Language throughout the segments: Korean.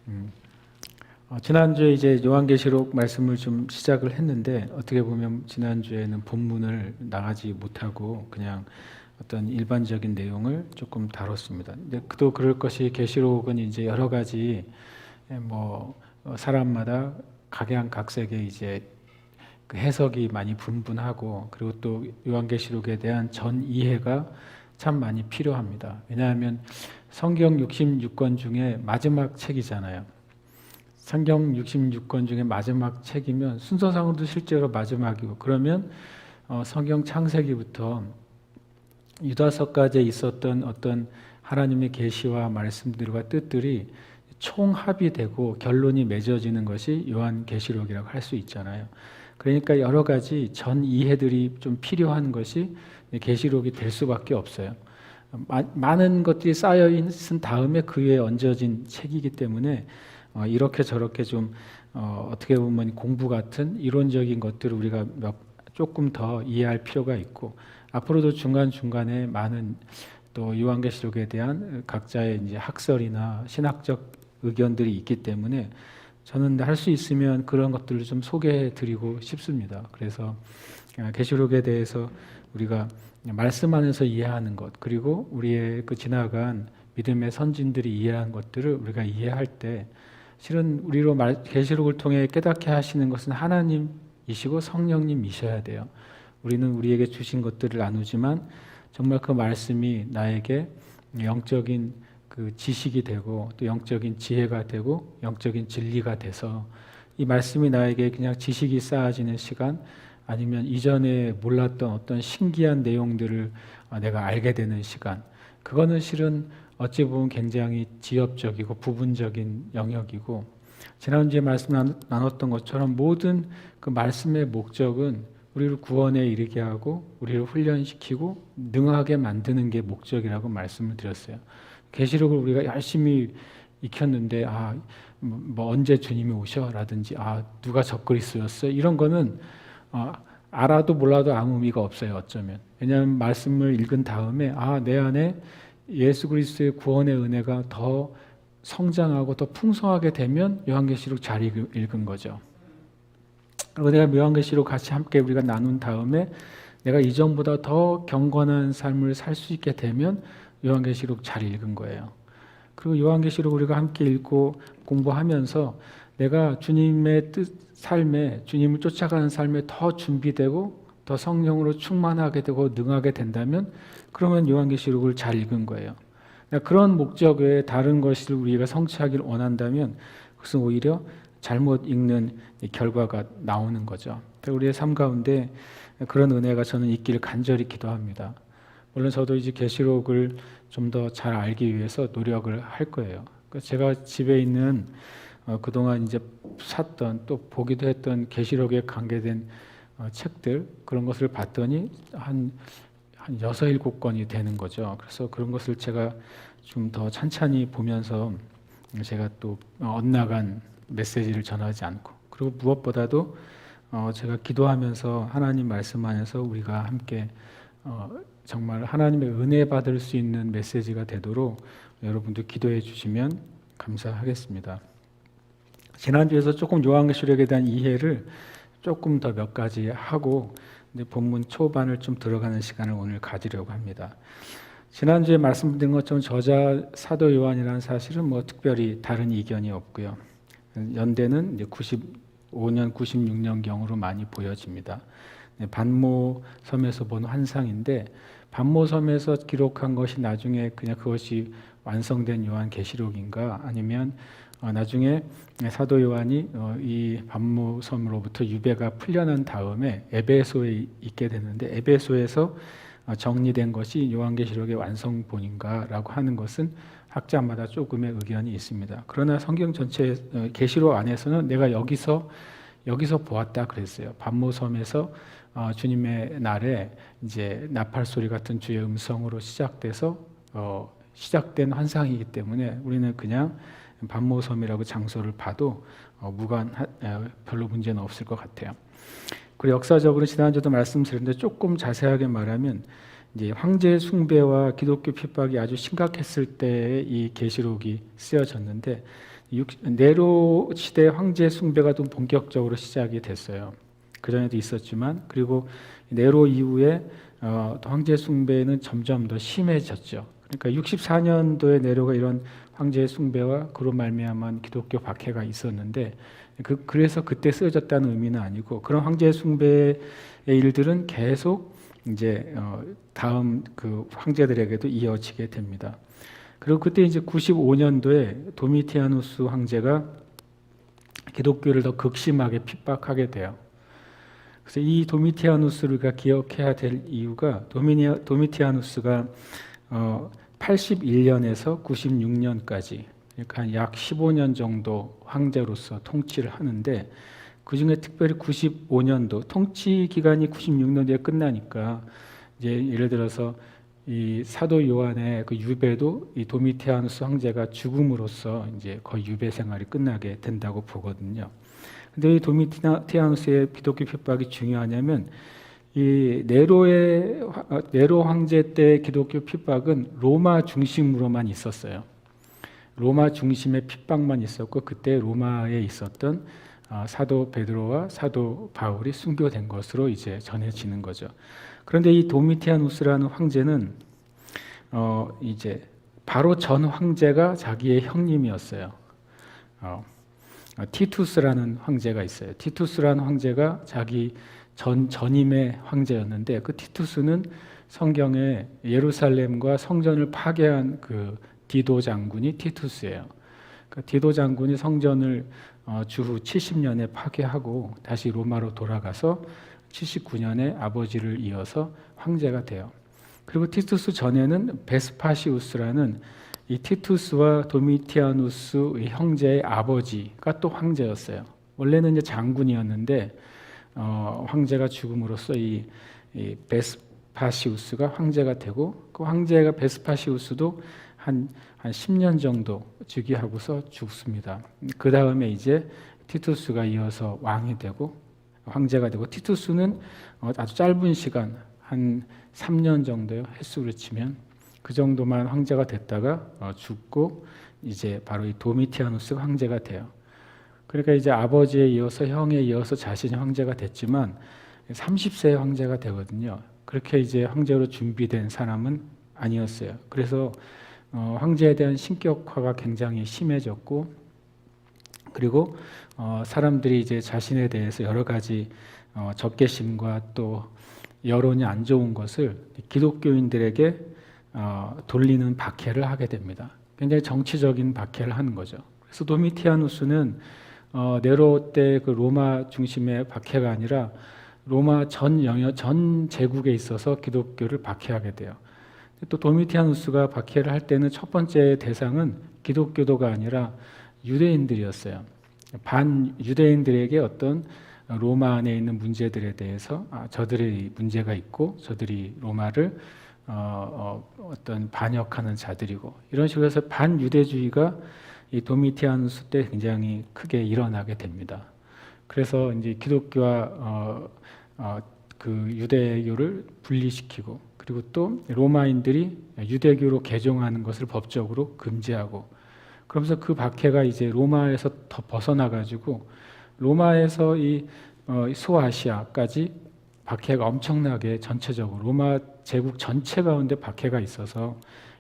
음, 지난주에 이제 요한계시록 말씀을 좀 시작을 했는데 어떻게 보면 지난주에는 본문을 나가지 못하고 그냥 어떤 일반적인 내용을 조금 다뤘습니다. 근데 또 그럴 것이 계시록은 이제 여러 가지 사람마다 각양각색의 이제 그 해석이 많이 분분하고 그리고 또 요한계시록에 대한 전 이해가 참 많이 필요합니다. 왜냐하면 성경 66권 중에 마지막 책이잖아요. 성경 66권 중에 마지막 책이면 순서상으로도 실제로 마지막이고 그러면 성경 창세기부터 유다서까지 있었던 어떤 하나님의 계시와 말씀들과 뜻들이 총합이 되고 결론이 맺어지는 것이 요한계시록이라고 할 수 있잖아요. 그러니까 여러 가지 전 이해들이 좀 필요한 것이 계시록이 될 수밖에 없어요. 많은 것들이 쌓여 있은 다음에 그 위에 얹어진 책이기 때문에 이렇게 저렇게 좀 어떻게 보면 공부 같은 이론적인 것들을 우리가 조금 더 이해할 필요가 있고 앞으로도 중간중간에 많은 또 요한계시록에 대한 각자의 이제 학설이나 신학적 의견들이 있기 때문에 저는 할 수 있으면 그런 것들을 좀 소개해 드리고 싶습니다. 그래서 계시록에 대해서 우리가 말씀 안에서 이해하는 것 그리고 우리의 그 지나간 믿음의 선진들이 이해한 것들을 우리가 이해할 때 실은 우리로 계시록을 통해 깨닫게 하시는 것은 하나님이시고 성령님이셔야 돼요. 우리는 우리에게 주신 것들을 나누지만 정말 그 말씀이 나에게 영적인 그 지식이 되고 또 영적인 지혜가 되고 영적인 진리가 돼서 이 말씀이 나에게 그냥 지식이 쌓아지는 시간 아니면 이전에 몰랐던 어떤 신기한 내용들을 내가 알게 되는 시간 그거는 실은 어찌 보면 굉장히 지엽적이고 부분적인 영역이고 지난주에 말씀 나눴던 것처럼 모든 그 말씀의 목적은 우리를 구원에 이르게 하고 우리를 훈련시키고 능하게 만드는 게 목적이라고 말씀을 드렸어요. 계시록을 우리가 열심히 익혔는데 뭐 언제 주님이 오셔라든지 누가 적그리스도였어 이런 거는 알아도 몰라도 아무 의미가 없어요. 어쩌면 왜냐하면 말씀을 읽은 다음에 내 안에 예수 그리스도의 구원의 은혜가 더 성장하고 더 풍성하게 되면 요한계시록 잘 읽은 거죠. 그리고 내가 요한계시록 같이 함께 우리가 나눈 다음에 내가 이전보다 더 경건한 삶을 살 수 있게 되면 요한계시록 잘 읽은 거예요. 그리고 요한계시록 우리가 함께 읽고 공부하면서 내가 주님의 삶에 주님을 쫓아가는 삶에 더 준비되고 더 성령으로 충만하게 되고 능하게 된다면 그러면 요한계시록을 잘 읽은 거예요. 그런 목적 외에 다른 것을 우리가 성취하기를 원한다면 그것은 오히려 잘못 읽는 결과가 나오는 거죠. 우리의 삶 가운데 그런 은혜가 저는 있기를 간절히 기도합니다. 물론 저도 이제 계시록을 좀 더 잘 알기 위해서 노력을 할 거예요. 제가 집에 있는 그동안 이제 샀던 또 보기도 했던 계시록에 관계된 책들 그런 것을 봤더니 한 6, 7권이 되는 거죠. 그래서 그런 것을 제가 좀 더 찬찬히 보면서 제가 또 엇나간 메시지를 전하지 않고 그리고 무엇보다도 제가 기도하면서 하나님 말씀 안에서 우리가 함께 정말 하나님의 은혜 받을 수 있는 메시지가 되도록 여러분들 기도해 주시면 감사하겠습니다. 지난주에서 조금 요한계시록에 대한 이해를 조금 더 몇 가지 하고 이제 본문 초반을 좀 들어가는 시간을 오늘 가지려고 합니다. 지난주에 말씀드린 것처럼 저자 사도 요한이라는 사실은 뭐 특별히 다른 이견이 없고요. 연대는 이제 95년, 96년경으로 많이 보여집니다. 반모 섬에서 본 환상인데 반모 섬에서 기록한 것이 나중에 그냥 그것이 완성된 요한계시록인가 아니면 나중에 사도 요한이 이 반모 섬으로부터 유배가 풀려난 다음에 에베소에 있게 되는데 에베소에서 정리된 것이 요한계시록의 완성본인가라고 하는 것은 학자마다 조금의 의견이 있습니다. 그러나 성경 전체 계시록 안에서는 내가 여기서 보았다 그랬어요. 반모 섬에서 주님의 날에 이제 나팔 소리 같은 주의 음성으로 시작돼서 시작된 환상이기 때문에 우리는 그냥 반모섬이라고 장소를 봐도 별로 문제는 없을 것 같아요. 그리고 역사적으로 지난주도 말씀드렸는데 조금 자세하게 말하면 이제 황제 숭배와 기독교 핍박이 아주 심각했을 때에 이 계시록이 쓰여졌는데 네로 시대 황제 숭배가 좀 본격적으로 시작이 됐어요. 그 전에도 있었지만, 그리고 네로 이후에 황제 숭배는 점점 더 심해졌죠. 그러니까 64년도에 네로가 이런 황제 숭배와 그로 말미암은 기독교 박해가 있었는데, 그래서 그때 쓰여졌다는 의미는 아니고, 그런 황제 숭배의 일들은 계속 이제 다음 그 황제들에게도 이어지게 됩니다. 그리고 그때 이제 95년도에 도미티아누스 황제가 기독교를 더 극심하게 핍박하게 돼요. 그래서 이 도미티아누스를 우리가 기억해야 될 이유가, 도미티아누스가 81년에서 96년까지, 그러니까 약 15년 정도 황제로서 통치를 하는데, 그 중에 특별히 95년도 통치 기간이 96년도에 끝나니까, 이제 예를 들어서 이 사도 요한의 그 유배도 이 도미티아누스 황제가 죽음으로써 이제 거의 유배 생활이 끝나게 된다고 보거든요. 근데 이 도미티아누스의 기독교 핍박이 중요하냐면, 이 네로 황제 때 기독교 핍박은 로마 중심으로만 있었어요. 로마 중심의 핍박만 있었고, 그때 로마에 있었던 사도 베드로와 사도 바울이 순교된 것으로 이제 전해지는 거죠. 그런데 이 도미티아누스라는 황제는 이제 바로 전 황제가 자기의 형님이었어요. 티투스라는 황제가 있어요. 티투스라는 황제가 자기 전임의 황제였는데, 그 티투스는 성경에 예루살렘과 성전을 파괴한 그 디도 장군이 티투스예요. 그 디도 장군이 성전을 주후 70년에 파괴하고 다시 로마로 돌아가서 79년에 아버지를 이어서 황제가 돼요. 그리고 티투스 전에는 베스파시우스라는 이 티투스와 도미티아누스의 형제의 아버지가 또 황제였어요. 원래는 이제 장군이었는데 황제가 죽음으로써 이 베스파시우스가 황제가 되고, 그 황제가 베스파시우스도 한 10년 정도 즉위하고서 죽습니다. 그 다음에 이제 티투스가 이어서 왕이 되고 황제가 되고, 티투스는 아주 짧은 시간 한 3년 정도요, 횟수로 치면 그 정도만 황제가 됐다가 죽고, 이제 바로 이 도미티아누스가 황제가 돼요. 그러니까 이제 아버지에 이어서 형에 이어서 자신이 황제가 됐지만 30세에 황제가 되거든요. 그렇게 이제 황제로 준비된 사람은 아니었어요. 그래서 황제에 대한 신격화가 굉장히 심해졌고, 그리고 사람들이 이제 자신에 대해서 여러 가지 적개심과 또 여론이 안 좋은 것을 기독교인들에게 돌리는 박해를 하게 됩니다. 굉장히 정치적인 박해를 하는 거죠. 그래서 도미티아누스는 네로 때 그 로마 중심의 박해가 아니라 로마 전 제국에 있어서 기독교를 박해하게 돼요. 또 도미티아누스가 박해를 할 때는 첫 번째 대상은 기독교도가 아니라 유대인들이었어요. 반유대인들에게 어떤 로마 안에 있는 문제들에 대해서 저들의 문제가 있고 저들이 로마를 어떤 반역하는 자들이고, 이런 식으로 해서 반유대주의가 이 도미티아누스 때 굉장히 크게 일어나게 됩니다. 그래서 이제 기독교와 그 유대교를 분리시키고, 그리고 또 로마인들이 유대교로 개종하는 것을 법적으로 금지하고, 그러면서 그 박해가 이제 로마에서 더 벗어나가지고 로마에서 이 소아시아까지 박해가 엄청나게 전체적으로 로마 제국 전체 가운데 박해가 있어서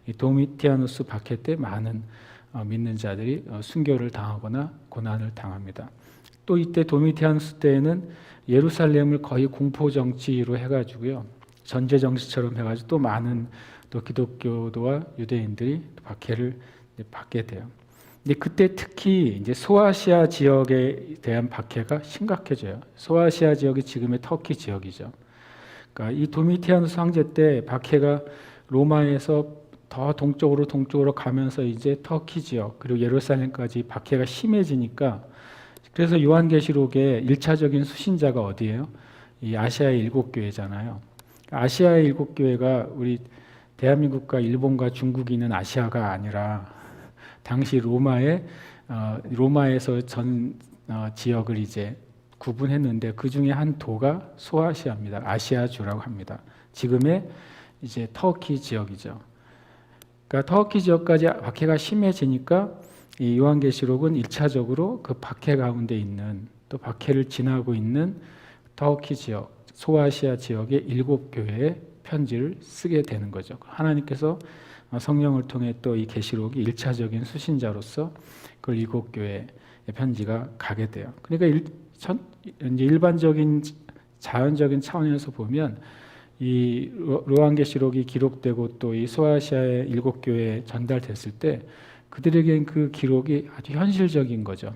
이 도미티아누스 박해 때 많은 믿는 자들이 순교를 당하거나 고난을 당합니다. 또 이때 도미티아누스 때에는 예루살렘을 거의 공포 정치로 해가지고요, 전제 정치처럼 해가지고 또 많은 또 기독교도와 유대인들이 박해를 받게 돼요. 근데 그때 특히 이제 소아시아 지역에 대한 박해가 심각해져요. 소아시아 지역이 지금의 터키 지역이죠. 그러니까 이 도미티아누스 황제 때 박해가 로마에서 더 동쪽으로 가면서 이제 터키 지역 그리고 예루살렘까지 박해가 심해지니까, 그래서 요한계시록의 1차적인 수신자가 어디예요? 이 아시아의 7교회잖아요. 아시아의 7교회가 우리 대한민국과 일본과 중국이 있는 아시아가 아니라 당시 로마에서 전 지역을 이제 구분했는데, 그 중에 한 도가 소아시아입니다. 아시아주라고 합니다. 지금의 이제 터키 지역이죠. 그러니까 터키 지역까지 박해가 심해지니까 이 요한계시록은 1차적으로 그 박해 가운데 있는, 또 박해를 지나고 있는 터키 지역, 소아시아 지역의 7교회에 편지를 쓰게 되는 거죠. 하나님께서 성령을 통해 또 이 계시록이 1차적인 수신자로서 그 7교회의 편지가 가게 돼요. 그러니까 이제 일반적인 자연적인 차원에서 보면 이 요한계시록이 기록되고 또 이 소아시아의 7교회에 전달됐을 때 그들에겐 그 기록이 아주 현실적인 거죠.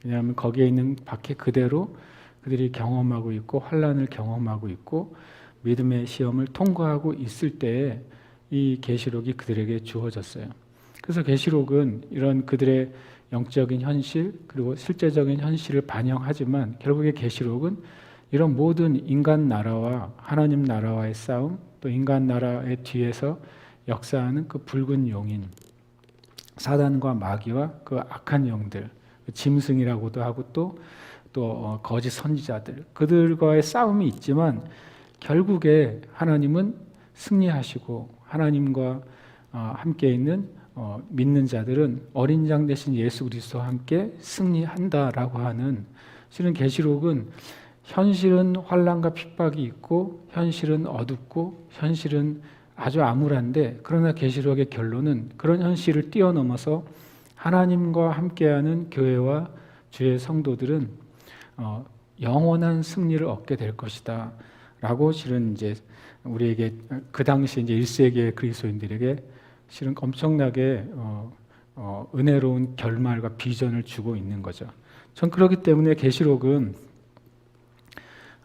왜냐하면 거기에 있는 박해 그대로 그들이 경험하고 있고 환난을 경험하고 있고 믿음의 시험을 통과하고 있을 때에 이 계시록이 그들에게 주어졌어요. 그래서 계시록은 이런 그들의 영적인 현실 그리고 실제적인 현실을 반영하지만 결국에 계시록은 이런 모든 인간 나라와 하나님 나라와의 싸움, 또 인간 나라의 뒤에서 역사하는 그 붉은 용인, 사단과 마귀와 그 악한 영들, 짐승이라고도 하고 또 거짓 선지자들, 그들과의 싸움이 있지만 결국에 하나님은 승리하시고 하나님과 함께 있는 믿는 자들은 어린 양 대신 예수 그리스도와 함께 승리한다라고 하는, 실은 계시록은 현실은 환난과 핍박이 있고 현실은 어둡고 현실은 아주 암울한데, 그러나 계시록의 결론은 그런 현실을 뛰어넘어서 하나님과 함께하는 교회와 주의 성도들은 영원한 승리를 얻게 될 것이다 라고 실은 이제 우리에게 그 당시 이제 1세기의 그리스도인들에게 실은 엄청나게 은혜로운 결말과 비전을 주고 있는 거죠. 전 그렇기 때문에 계시록은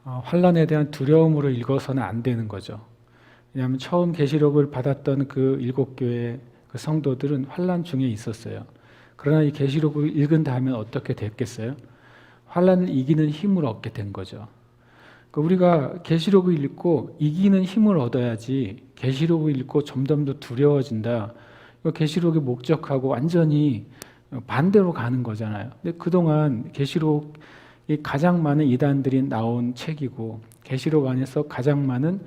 환난에 대한 두려움으로 읽어서는 안 되는 거죠. 왜냐하면 처음 계시록을 받았던 그 7교회 그 성도들은 환난 중에 있었어요. 그러나 이 계시록을 읽은 다음에 어떻게 됐겠어요? 환난을 이기는 힘을 얻게 된 거죠. 그러니까 우리가 계시록을 읽고 이기는 힘을 얻어야지 계시록을 읽고 점점 더 두려워진다. 계시록의 목적하고 완전히 반대로 가는 거잖아요. 근데 그동안 계시록이 가장 많은 이단들이 나온 책이고 계시록 안에서 가장 많은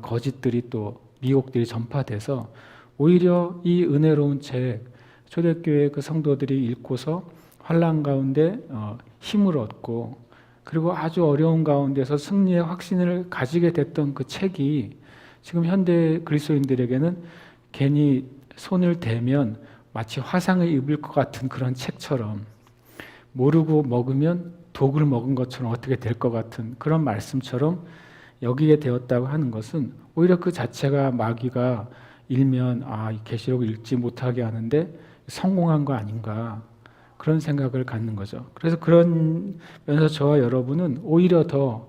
거짓들이 또 미혹들이 전파돼서 오히려 이 은혜로운 책 초대교회 그 성도들이 읽고서 환난 가운데 힘을 얻고 그리고 아주 어려운 가운데서 승리의 확신을 가지게 됐던 그 책이 지금 현대 그리스도인들에게는 괜히 손을 대면 마치 화상을 입을 것 같은 그런 책처럼, 모르고 먹으면 독을 먹은 것처럼 어떻게 될 것 같은 그런 말씀처럼 여기게 되었다고 하는 것은 오히려 그 자체가 마귀가 일면 이 계시록을 읽지 못하게 하는데 성공한 거 아닌가, 그런 생각을 갖는 거죠. 그래서 그런 면에서 저와 여러분은 오히려 더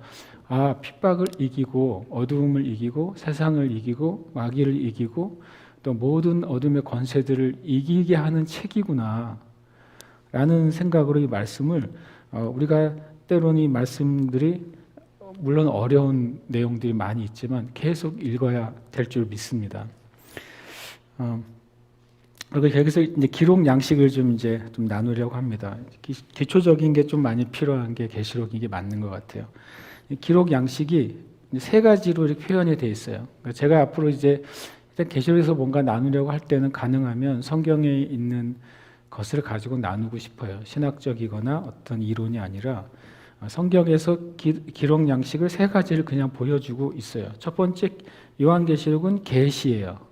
핍박을 이기고 어두움을 이기고 세상을 이기고 마귀를 이기고 또 모든 어둠의 권세들을 이기게 하는 책이구나 라는 생각으로 이 말씀을 우리가 때로는 이 말씀들이 물론 어려운 내용들이 많이 있지만 계속 읽어야 될 줄 믿습니다. 그리고 여기서 이제 기록 양식을 좀 나누려고 합니다. 기초적인 게 좀 많이 필요한 게 계시록인 게 맞는 것 같아요. 기록 양식이 세 가지로 이렇게 표현이 되어 있어요. 제가 앞으로 이제 계시록에서 뭔가 나누려고 할 때는 가능하면 성경에 있는 것을 가지고 나누고 싶어요. 신학적이거나 어떤 이론이 아니라 성경에서 기록 양식을 세 가지를 그냥 보여주고 있어요. 첫 번째 요한계시록은 계시예요.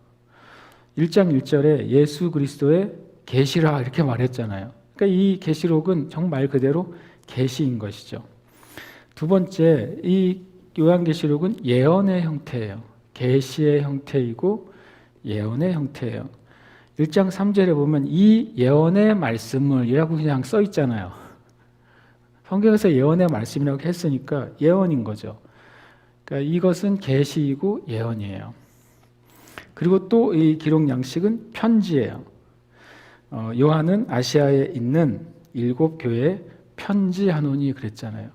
1장 1절에 예수 그리스도의 계시라 이렇게 말했잖아요. 그러니까 이 계시록은 정말 그대로 계시인 것이죠. 두 번째, 이 요한계시록은 예언의 형태예요. 계시의 형태이고 예언의 형태예요. 1장 3절에 보면 이 예언의 말씀을 이라고 그냥 써 있잖아요. 성경에서 예언의 말씀이라고 했으니까 예언인 거죠. 그러니까 이것은 계시이고 예언이에요. 그리고 또 이 기록 양식은 편지예요. 요한은 아시아에 있는 7교회에 편지하노니 그랬잖아요.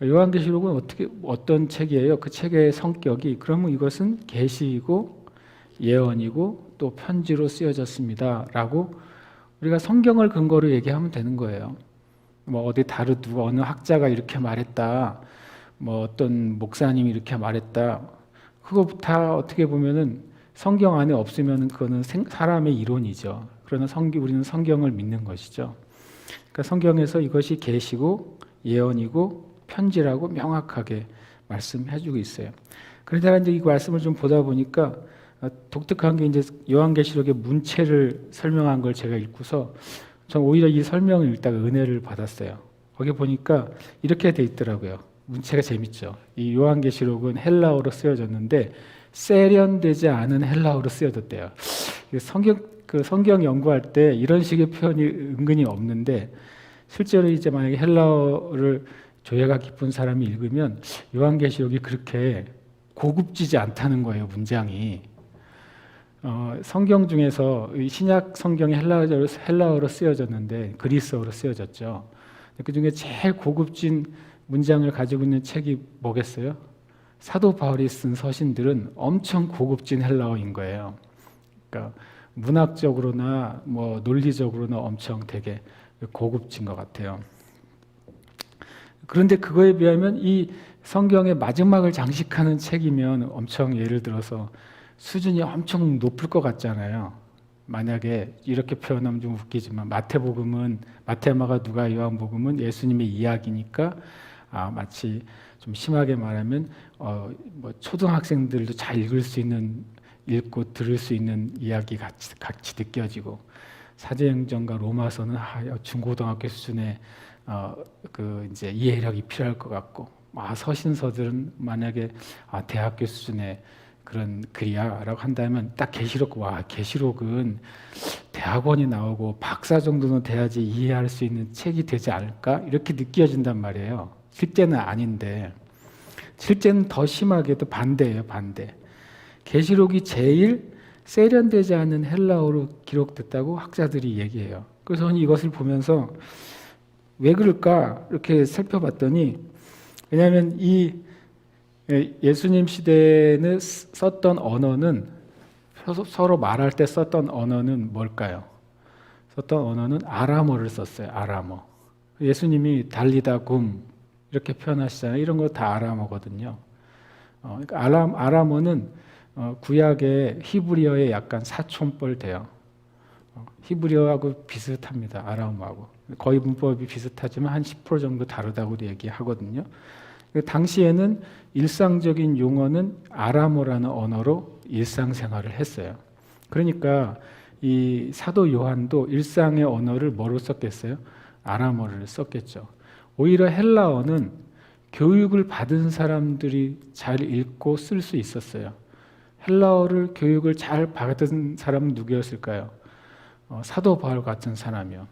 요한계시록은 어떤 책이에요? 그 책의 성격이, 그러면 이것은 계시이고 예언이고 또 편지로 쓰여졌습니다 라고 우리가 성경을 근거로 얘기하면 되는 거예요. 뭐 어디 누가 어느 학자가 이렇게 말했다, 뭐 어떤 목사님이 이렇게 말했다, 그거 다 어떻게 보면은 성경 안에 없으면 그거는 사람의 이론이죠. 그러나 우리는 성경을 믿는 것이죠. 그러니까 성경에서 이것이 계시고 예언이고 편지라고 명확하게 말씀해주고 있어요. 그러다가 이제 이 말씀을 좀 보다 보니까 독특한 게 이제 요한계시록의 문체를 설명한 걸 제가 읽고서 전 오히려 이 설명을 읽다가 은혜를 받았어요. 거기 보니까 이렇게 돼 있더라고요. 문체가 재밌죠. 이 요한계시록은 헬라어로 쓰여졌는데 세련되지 않은 헬라어로 쓰여졌대요. 성경 연구할 때 이런 식의 표현이 은근히 없는데 실제로 이제 만약에 헬라어를 조예가 깊은 사람이 읽으면 요한계시록이 그렇게 고급지지 않다는 거예요, 문장이. 성경 중에서 신약 성경이 헬라어로 쓰여졌는데 그리스어로 쓰여졌죠. 그 중에 제일 고급진 문장을 가지고 있는 책이 뭐겠어요? 사도 바울이 쓴 서신들은 엄청 고급진 헬라어인 거예요. 그러니까 문학적으로나 뭐 논리적으로나 엄청 되게 고급진 것 같아요. 그런데 그거에 비하면 이 성경의 마지막을 장식하는 책이면 엄청 예를 들어서 수준이 엄청 높을 것 같잖아요. 만약에 이렇게 표현하면 좀 웃기지만 마태마가 누가 요한복음은 예수님의 이야기니까 마치 좀 심하게 말하면 뭐 초등학생들도 잘 읽고 들을 수 있는 이야기 같이 느껴지고 사도행전과 로마서는 중고등학교 수준의 그 이제 이해력이 필요할 것 같고 서신서들은 만약에 대학교 수준의 그런 글이야라고 한다면 딱 계시록은 대학원이 나오고 박사 정도는 돼야지 이해할 수 있는 책이 되지 않을까 이렇게 느껴진단 말이에요. 실제는 아닌데 실제는 더 심하게도 반대예요. 반대. 계시록이 제일 세련되지 않은 헬라어로 기록됐다고 학자들이 얘기해요. 그래서 저는 이것을 보면서 왜 그럴까 이렇게 살펴봤더니 왜냐하면 이 예수님 시대는 썼던 언어는 서로 말할 때 썼던 언어는 뭘까요? 썼던 언어는 아람어를 썼어요. 아람어. 예수님이 달리다 굼 이렇게 표현하시잖아요. 이런 거 다 아람어거든요. 그러니까 아람어는 구약의 히브리어의 약간 사촌뻘 돼요. 히브리어하고 비슷합니다. 아람어하고. 거의 문법이 비슷하지만 한 10% 정도 다르다고도 얘기하거든요. 당시에는 일상적인 용어는 아람어라는 언어로 일상생활을 했어요. 그러니까 이 사도 요한도 일상의 언어를 뭐로 썼겠어요? 아람어를 썼겠죠. 오히려 헬라어는 교육을 받은 사람들이 잘 읽고 쓸 수 있었어요. 헬라어를 교육을 잘 받은 사람은 누구였을까요? 사도 바울 같은 사람이요.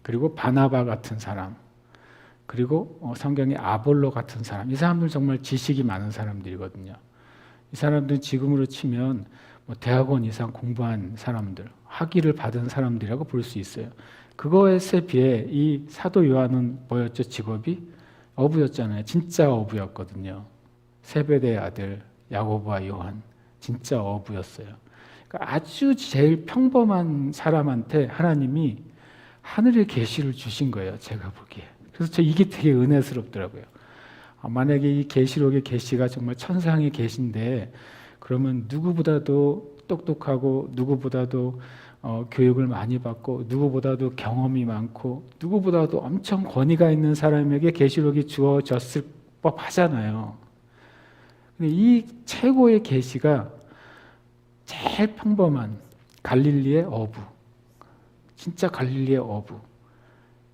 그리고 바나바 같은 사람. 그리고 성경의 아볼로 같은 사람. 이 사람들 정말 지식이 많은 사람들이거든요. 이 사람들은 지금으로 치면 대학원 이상 공부한 사람들, 학위를 받은 사람들이라고 볼 수 있어요. 그거에 비해 이 사도 요한은 뭐였죠? 직업이? 어부였잖아요. 진짜 어부였거든요. 세베대의 아들 야고보와 요한. 진짜 어부였어요. 그러니까 아주 제일 평범한 사람한테 하나님이 하늘의 계시를 주신 거예요. 제가 보기에. 그래서 이게 되게 은혜스럽더라고요. 만약에 이 계시록의 계시가 정말 천상의 계시인데 그러면 누구보다도 똑똑하고 누구보다도 교육을 많이 받고 누구보다도 경험이 많고 누구보다도 엄청 권위가 있는 사람에게 계시록이 주어졌을 법하잖아요. 근데 이 최고의 계시가 제일 평범한 갈릴리의 어부, 진짜 갈릴리의 어부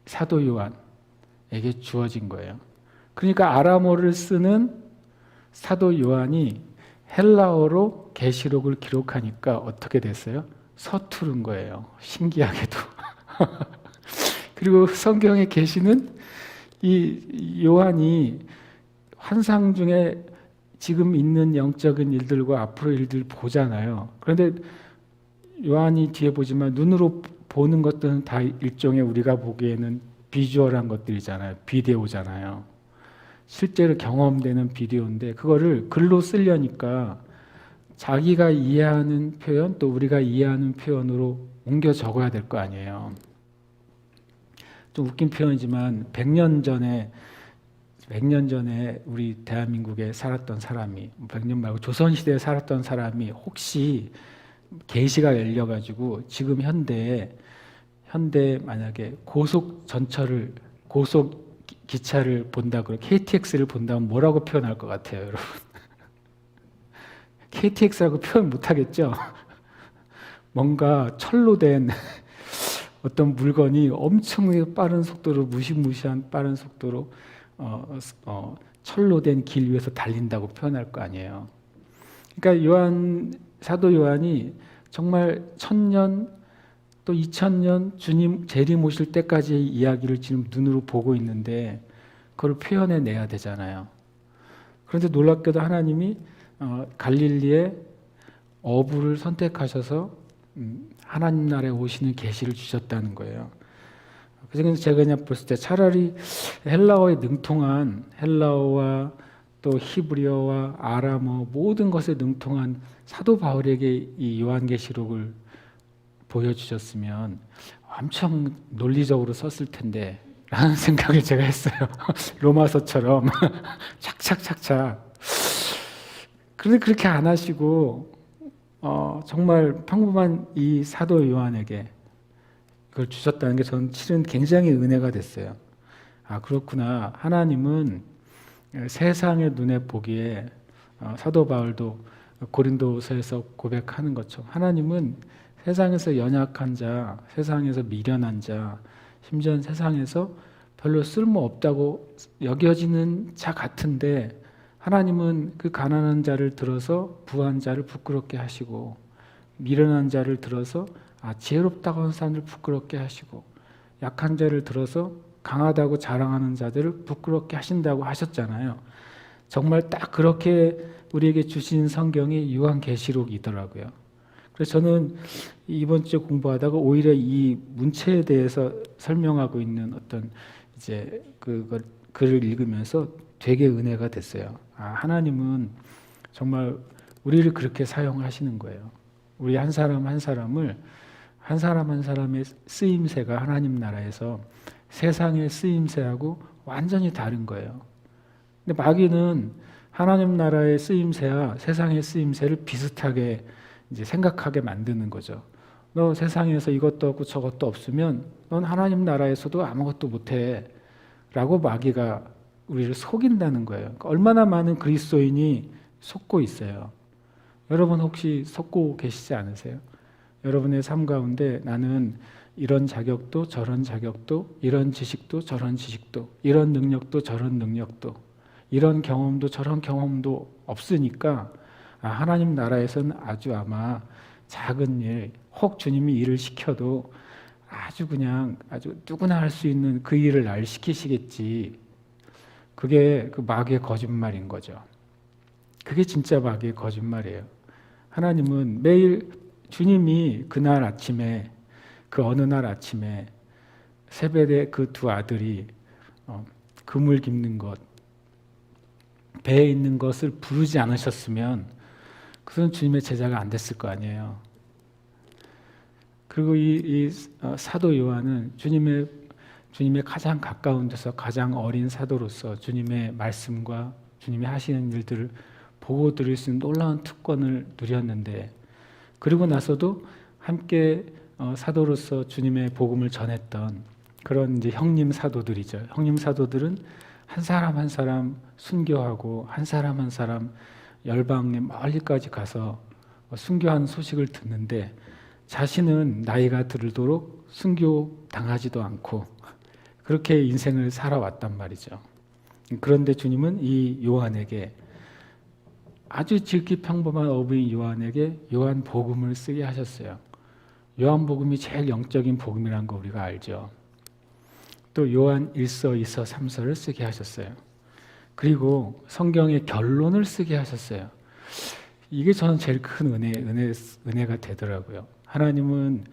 사도 요한에게 주어진 거예요. 그러니까 아람어를 쓰는 사도 요한이 헬라어로 계시록을 기록하니까 어떻게 됐어요? 서투른 거예요. 신기하게도. 그리고 성경의 계시는 이 요한이 환상 중에 지금 있는 영적인 일들과 앞으로 일들 보잖아요. 그런데 요한이 뒤에 보지만 눈으로 보는 것들은 다 일종의 우리가 보기에는 비주얼한 것들이잖아요. 비디오잖아요. 실제로 경험되는 비디오인데 그거를 글로 쓰려니까 자기가 이해하는 표현 또 우리가 이해하는 표현으로 옮겨 적어야 될 거 아니에요. 좀 웃긴 표현이지만 100년 전에 우리 대한민국에 살았던 사람이 100년 말고 조선시대에 살았던 사람이 혹시 계시가 열려가지고 지금 현대 만약에 고속 기차를 본다 그러 KTX를 본다면 뭐라고 표현할 것 같아요, 여러분? KTX라고 표현 못 하겠죠? 뭔가 철로 된 어떤 물건이 엄청나게 빠른 속도로 무시무시한 빠른 속도로 철로 된 길 위에서 달린다고 표현할 거 아니에요. 그러니까 사도 요한이 정말 1000년 또 2000년 주님 재림 오실 때까지의 이야기를 지금 눈으로 보고 있는데 그걸 표현해 내야 되잖아요. 그런데 놀랍게도 하나님이 갈릴리에 어부를 선택하셔서 하나님 나라에 오시는 계시를 주셨다는 거예요. 그래서 제가 그냥 봤을 때 차라리 헬라어에 능통한 헬라어와 또 히브리어와 아람어 모든 것에 능통한 사도 바울에게 이 요한계시록을 보여주셨으면 엄청 논리적으로 썼을 텐데 라는 생각을 제가 했어요. 로마서처럼 착착착착. 그런데 그렇게 안 하시고 정말 평범한 이 사도 요한에게 그걸 주셨다는 게 저는 실은 굉장히 은혜가 됐어요. 아, 그렇구나. 하나님은 세상의 눈에 보기에 사도 바울도 고린도서에서 고백하는 것처럼 하나님은 세상에서 연약한 자, 세상에서 미련한 자, 심지어 세상에서 별로 쓸모없다고 여겨지는 자 같은데 하나님은 그 가난한 자를 들어서 부한 자를 부끄럽게 하시고 미련한 자를 들어서 지혜롭다고 하는 사람들을 부끄럽게 하시고 약한 자를 들어서 강하다고 자랑하는 자들을 부끄럽게 하신다고 하셨잖아요. 정말 딱 그렇게 우리에게 주신 성경이 요한계시록이더라고요. 그래서 저는 이번 주에 공부하다가 오히려 이 문체에 대해서 설명하고 있는 어떤 이제 그걸 글을 읽으면서 되게 은혜가 됐어요. 하나님은 정말 우리를 그렇게 사용하시는 거예요. 우리 한 사람 한 사람을 한 사람 한 사람의 쓰임새가 하나님 나라에서 세상의 쓰임새하고 완전히 다른 거예요. 근데 마귀는 하나님 나라의 쓰임새와 세상의 쓰임새를 비슷하게 이제 생각하게 만드는 거죠. 너 세상에서 이것도 없고 저것도 없으면 넌 하나님 나라에서도 아무것도 못해 라고 마귀가 우리를 속인다는 거예요. 그러니까 얼마나 많은 그리스도인이 속고 있어요. 여러분 혹시 속고 계시지 않으세요? 여러분의 삶 가운데 나는 이런 자격도 저런 자격도 이런 지식도 저런 지식도 이런 능력도 저런 능력도 이런 경험도 저런 경험도 없으니까 하나님 나라에서는 아주 아마 작은 일, 혹 주님이 일을 시켜도 아주 그냥 아주 누구나 할 수 있는 그 일을 날 시키시겠지. 그게 그 마귀의 거짓말인 거죠. 그게 진짜 마귀의 거짓말이에요. 하나님은 매일 주님이 그날 아침에 그 어느 날 아침에 세베대 그 두 아들이 그물 깁는 것, 배에 있는 것을 부르지 않으셨으면 그건 주님의 제자가 안 됐을 거 아니에요. 그리고 이 사도 요한은 주님의 가장 가까운 데서 가장 어린 사도로서 주님의 말씀과 주님이 하시는 일들을 보고 들을 수 있는 놀라운 특권을 누렸는데 그리고 나서도 함께 사도로서 주님의 복음을 전했던 그런 이제 형님 사도들이죠. 형님 사도들은 한 사람 한 사람 순교하고 한 사람 한 사람 열방에 멀리까지 가서 순교한 소식을 듣는데 자신은 나이가 들도록 순교 당하지도 않고 그렇게 인생을 살아왔단 말이죠. 그런데 주님은 이 요한에게 아주 지극히 평범한 어부인 요한에게 요한 복음을 쓰게 하셨어요. 요한 복음이 제일 영적인 복음이라는 거 우리가 알죠. 또 요한 1서, 2서, 3서를 쓰게 하셨어요. 그리고 성경의 결론을 쓰게 하셨어요. 이게 저는 제일 큰 은혜가 되더라고요. 하나님은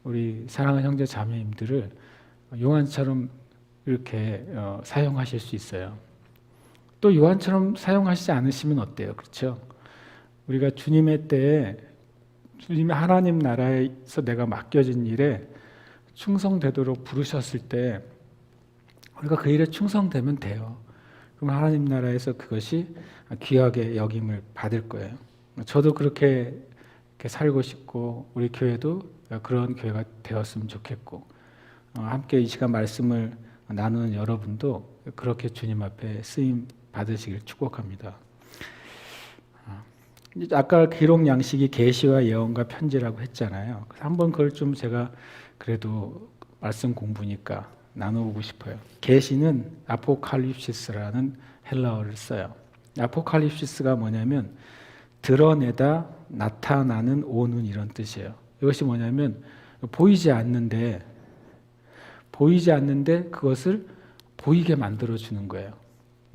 우리 사랑하는 형제 자매님들을 요한처럼 이렇게 사용하실 수 있어요. 또 요한처럼 사용하시지 않으시면 어때요? 그렇죠? 우리가 주님의 때에 주님의 하나님 나라에서 내가 맡겨진 일에 충성되도록 부르셨을 때 우리가 그 일에 충성되면 돼요. 그럼 하나님 나라에서 그것이 귀하게 여김을 받을 거예요. 저도 그렇게 이렇게 살고 싶고 우리 교회도 그런 교회가 되었으면 좋겠고 함께 이 시간 말씀을 나누는 여러분도 그렇게 주님 앞에 쓰임 받으시길 축복합니다. 아까 기록 양식이 계시와 예언과 편지라고 했잖아요. 한번 그걸 좀 제가 그래도 말씀 공부니까 나누고 싶어요. 계시는 아포칼립시스라는 헬라어를 써요. 아포칼립시스가 뭐냐면 드러내다, 나타나는, 오는 이런 뜻이에요. 이것이 뭐냐면 보이지 않는데 그것을 보이게 만들어주는 거예요.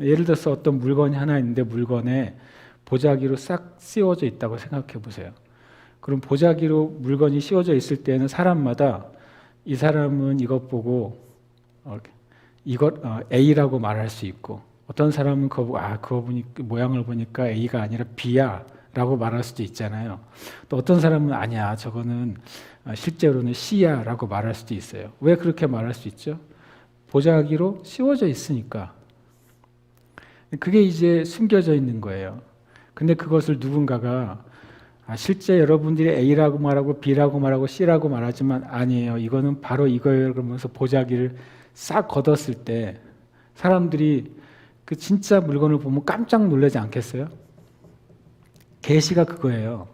예를 들어서 어떤 물건이 하나 있는데 물건에 보자기로 싹 씌워져 있다고 생각해 보세요. 그럼 보자기로 물건이 씌워져 있을 때는 사람마다 이 사람은 이것 보고 이것 A라고 말할 수 있고 어떤 사람은 그거 보니 모양을 보니까 A가 아니라 B야 라고 말할 수도 있잖아요. 또 어떤 사람은 아니야 저거는 실제로는 C야 라고 말할 수도 있어요. 왜 그렇게 말할 수 있죠? 보자기로 씌워져 있으니까. 그게 이제 숨겨져 있는 거예요. 근데 그것을 누군가가 실제 여러분들이 A라고 말하고 B라고 말하고 C라고 말하지만 아니에요. 이거는 바로 이거예요. 그러면서 보자기를 싹 걷었을 때 사람들이 그 진짜 물건을 보면 깜짝 놀라지 않겠어요? 계시가 그거예요.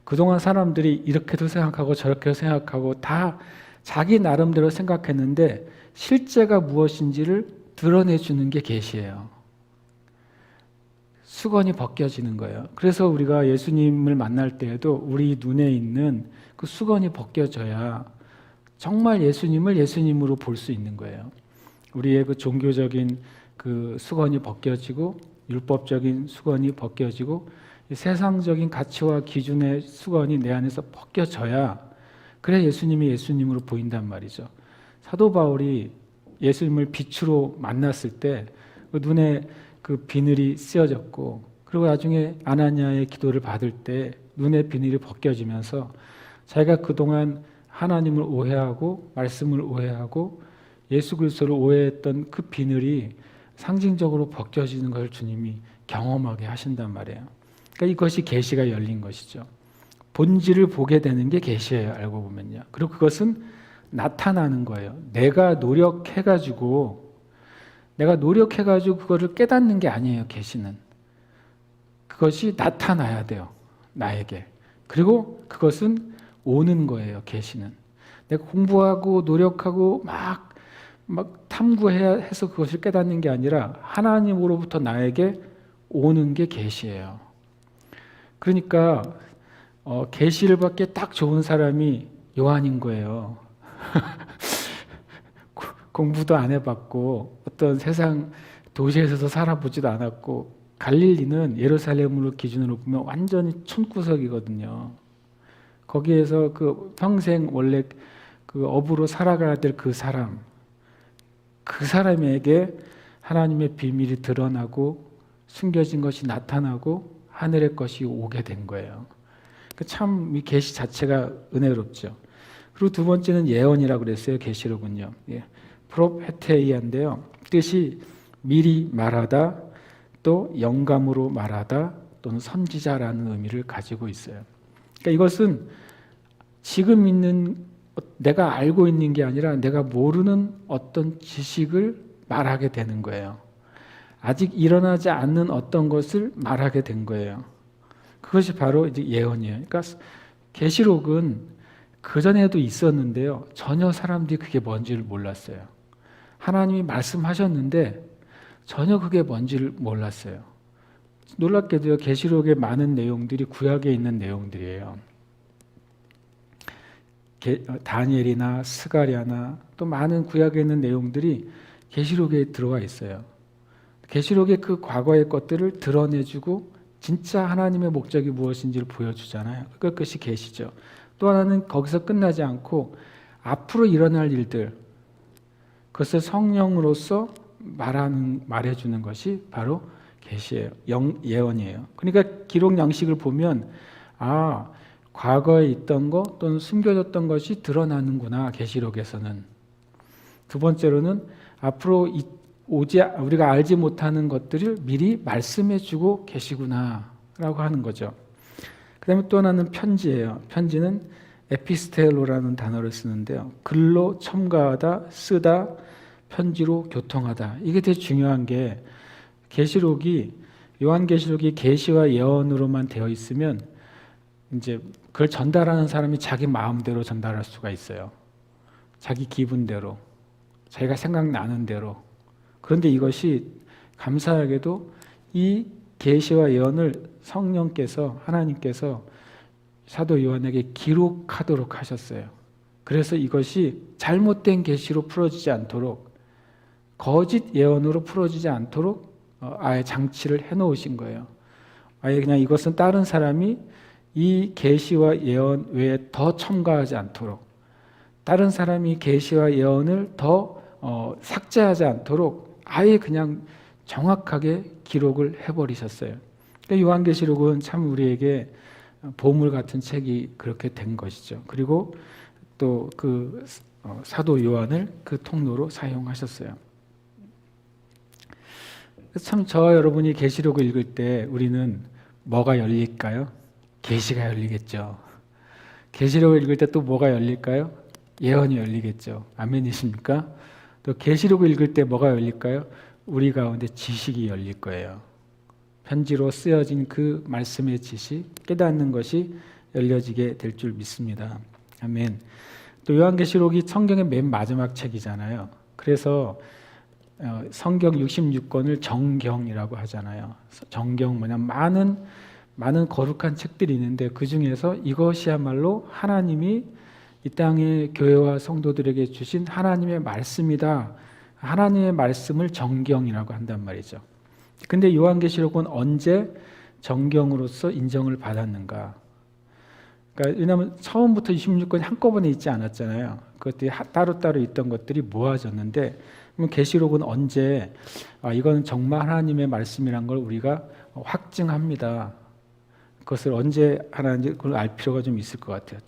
그동안 사람들이 이렇게도 생각하고 저렇게도 생각하고 다 자기 나름대로 생각했는데 실제가 무엇인지를 드러내주는 게 계시예요. 수건이 벗겨지는 거예요. 그래서 우리가 예수님을 만날 때에도 우리 눈에 있는 그 수건이 벗겨져야 정말 예수님을 예수님으로 볼 수 있는 거예요. 우리의 그 종교적인 그 수건이 벗겨지고 율법적인 수건이 벗겨지고 세상적인 가치와 기준의 수건이 내 안에서 벗겨져야 그래 예수님이 예수님으로 보인단 말이죠. 사도 바울이 예수님을 빛으로 만났을 때 그 눈에 그 비늘이 씌어졌고 그리고 나중에 아나니아의 기도를 받을 때 눈의 비늘이 벗겨지면서 자기가 그동안 하나님을 오해하고 말씀을 오해하고 예수 그리스도를 오해했던 그 비늘이 상징적으로 벗겨지는 것을 주님이 경험하게 하신단 말이에요. 그러니까 이것이 계시가 열린 것이죠. 본질을 보게 되는 게 계시예요. 알고 보면요. 그리고 그것은 나타나는 거예요. 내가 노력해가지고 그거를 깨닫는 게 아니에요. 계시는. 그것이 나타나야 돼요. 나에게. 그리고 그것은 오는 거예요. 계시는. 내가 공부하고 노력하고 막 탐구해야 해서 그것을 깨닫는 게 아니라 하나님으로부터 나에게 오는 게 계시예요. 그러니까 계시를 받기에 딱 좋은 사람이 요한인 거예요. 공부도 안 해봤고 어떤 세상 도시에서도 살아보지도 않았고 갈릴리는 예루살렘으로 기준으로 보면 완전히 촌구석이거든요. 거기에서 그 평생 원래 그 업으로 살아가야 될 그 사람에게 하나님의 비밀이 드러나고 숨겨진 것이 나타나고 하늘의 것이 오게 된 거예요. 참 이 계시 자체가 은혜롭죠. 그리고 두 번째는 예언이라고 그랬어요. 계시록은요. 프로페테이아인데요. 뜻이 미리 말하다, 또 영감으로 말하다, 또는 선지자라는 의미를 가지고 있어요. 그러니까 이것은 지금 있는 내가 알고 있는 게 아니라 내가 모르는 어떤 지식을 말하게 되는 거예요. 아직 일어나지 않는 어떤 것을 말하게 된 거예요. 그것이 바로 이제 예언이에요. 그러니까 계시록은 그 전에도 있었는데요. 전혀 사람들이 그게 뭔지를 몰랐어요. 하나님이 말씀하셨는데 전혀 그게 뭔지를 몰랐어요. 놀랍게도요. 계시록의 많은 내용들이 구약에 있는 내용들이에요. 다니엘이나 스가랴나 또 많은 구약에 있는 내용들이 계시록에 들어가 있어요. 계시록의 그 과거의 것들을 드러내주고 진짜 하나님의 목적이 무엇인지를 보여주잖아요. 그것이 계시죠. 또 하나는 거기서 끝나지 않고 앞으로 일어날 일들, 그것을 성령으로서 말해주는 것이 바로 계시예요. 예언이에요. 그러니까 기록 양식을 보면 과거에 있던 것 또는 숨겨졌던 것이 드러나는구나. 계시록에서는. 두 번째로는 앞으로 우리가 알지 못하는 것들을 미리 말씀해주고 계시구나라고 하는 거죠. 그다음에 또 하나는 편지예요. 편지는 에피스텔로라는 단어를 쓰는데요. 글로 첨가하다, 쓰다, 편지로 교통하다. 이게 되게 중요한 게 계시록이 요한계시록이 계시와 예언으로만 되어 있으면 이제 그걸 전달하는 사람이 자기 마음대로 전달할 수가 있어요. 자기 기분대로, 자기가 생각나는 대로. 그런데 이것이 감사하게도 이 계시와 예언을 성령께서 하나님께서 사도 요한에게 기록하도록 하셨어요. 그래서 이것이 잘못된 계시로 풀어지지 않도록 거짓 예언으로 풀어지지 않도록 아예 장치를 해놓으신 거예요. 아예 그냥 이것은 다른 사람이 이 계시와 예언 외에 더 첨가하지 않도록 다른 사람이 계시와 예언을 더 삭제하지 않도록 아예 그냥 정확하게 기록을 해버리셨어요. 그러니까 요한계시록은 참 우리에게 보물 같은 책이 그렇게 된 것이죠. 그리고 또 그 사도 요한을 그 통로로 사용하셨어요. 참 저와 여러분이 계시록을 읽을 때 우리는 뭐가 열릴까요? 계시가 열리겠죠. 계시록을 읽을 때 또 뭐가 열릴까요? 예언이 열리겠죠. 아멘이십니까? 또 계시록을 읽을 때 뭐가 열릴까요? 우리 가운데 지식이 열릴 거예요. 편지로 쓰여진 그 말씀의 지식, 깨닫는 것이 열려지게 될 줄 믿습니다. 아멘. 또 요한계시록이 성경의 맨 마지막 책이잖아요. 그래서 성경 66권을 정경이라고 하잖아요. 정경 뭐냐면 많은 거룩한 책들이 있는데 그 중에서 이것이야말로 하나님이 이 땅의 교회와 성도들에게 주신 하나님의 말씀이다. 하나님의 말씀을 정경이라고 한단 말이죠. 근데 요한계시록은 언제 정경으로서 인정을 받았는가? 그러니까 왜냐하면 처음부터 26권이 한꺼번에 있지 않았잖아요. 그것들이 따로따로 있던 것들이 모아졌는데 그럼 계시록은 언제 이건 정말 하나님의 말씀이란 걸 우리가 확증합니다. 그것을 언제 하나인지 그걸 알 필요가 좀 있을 것 같아요.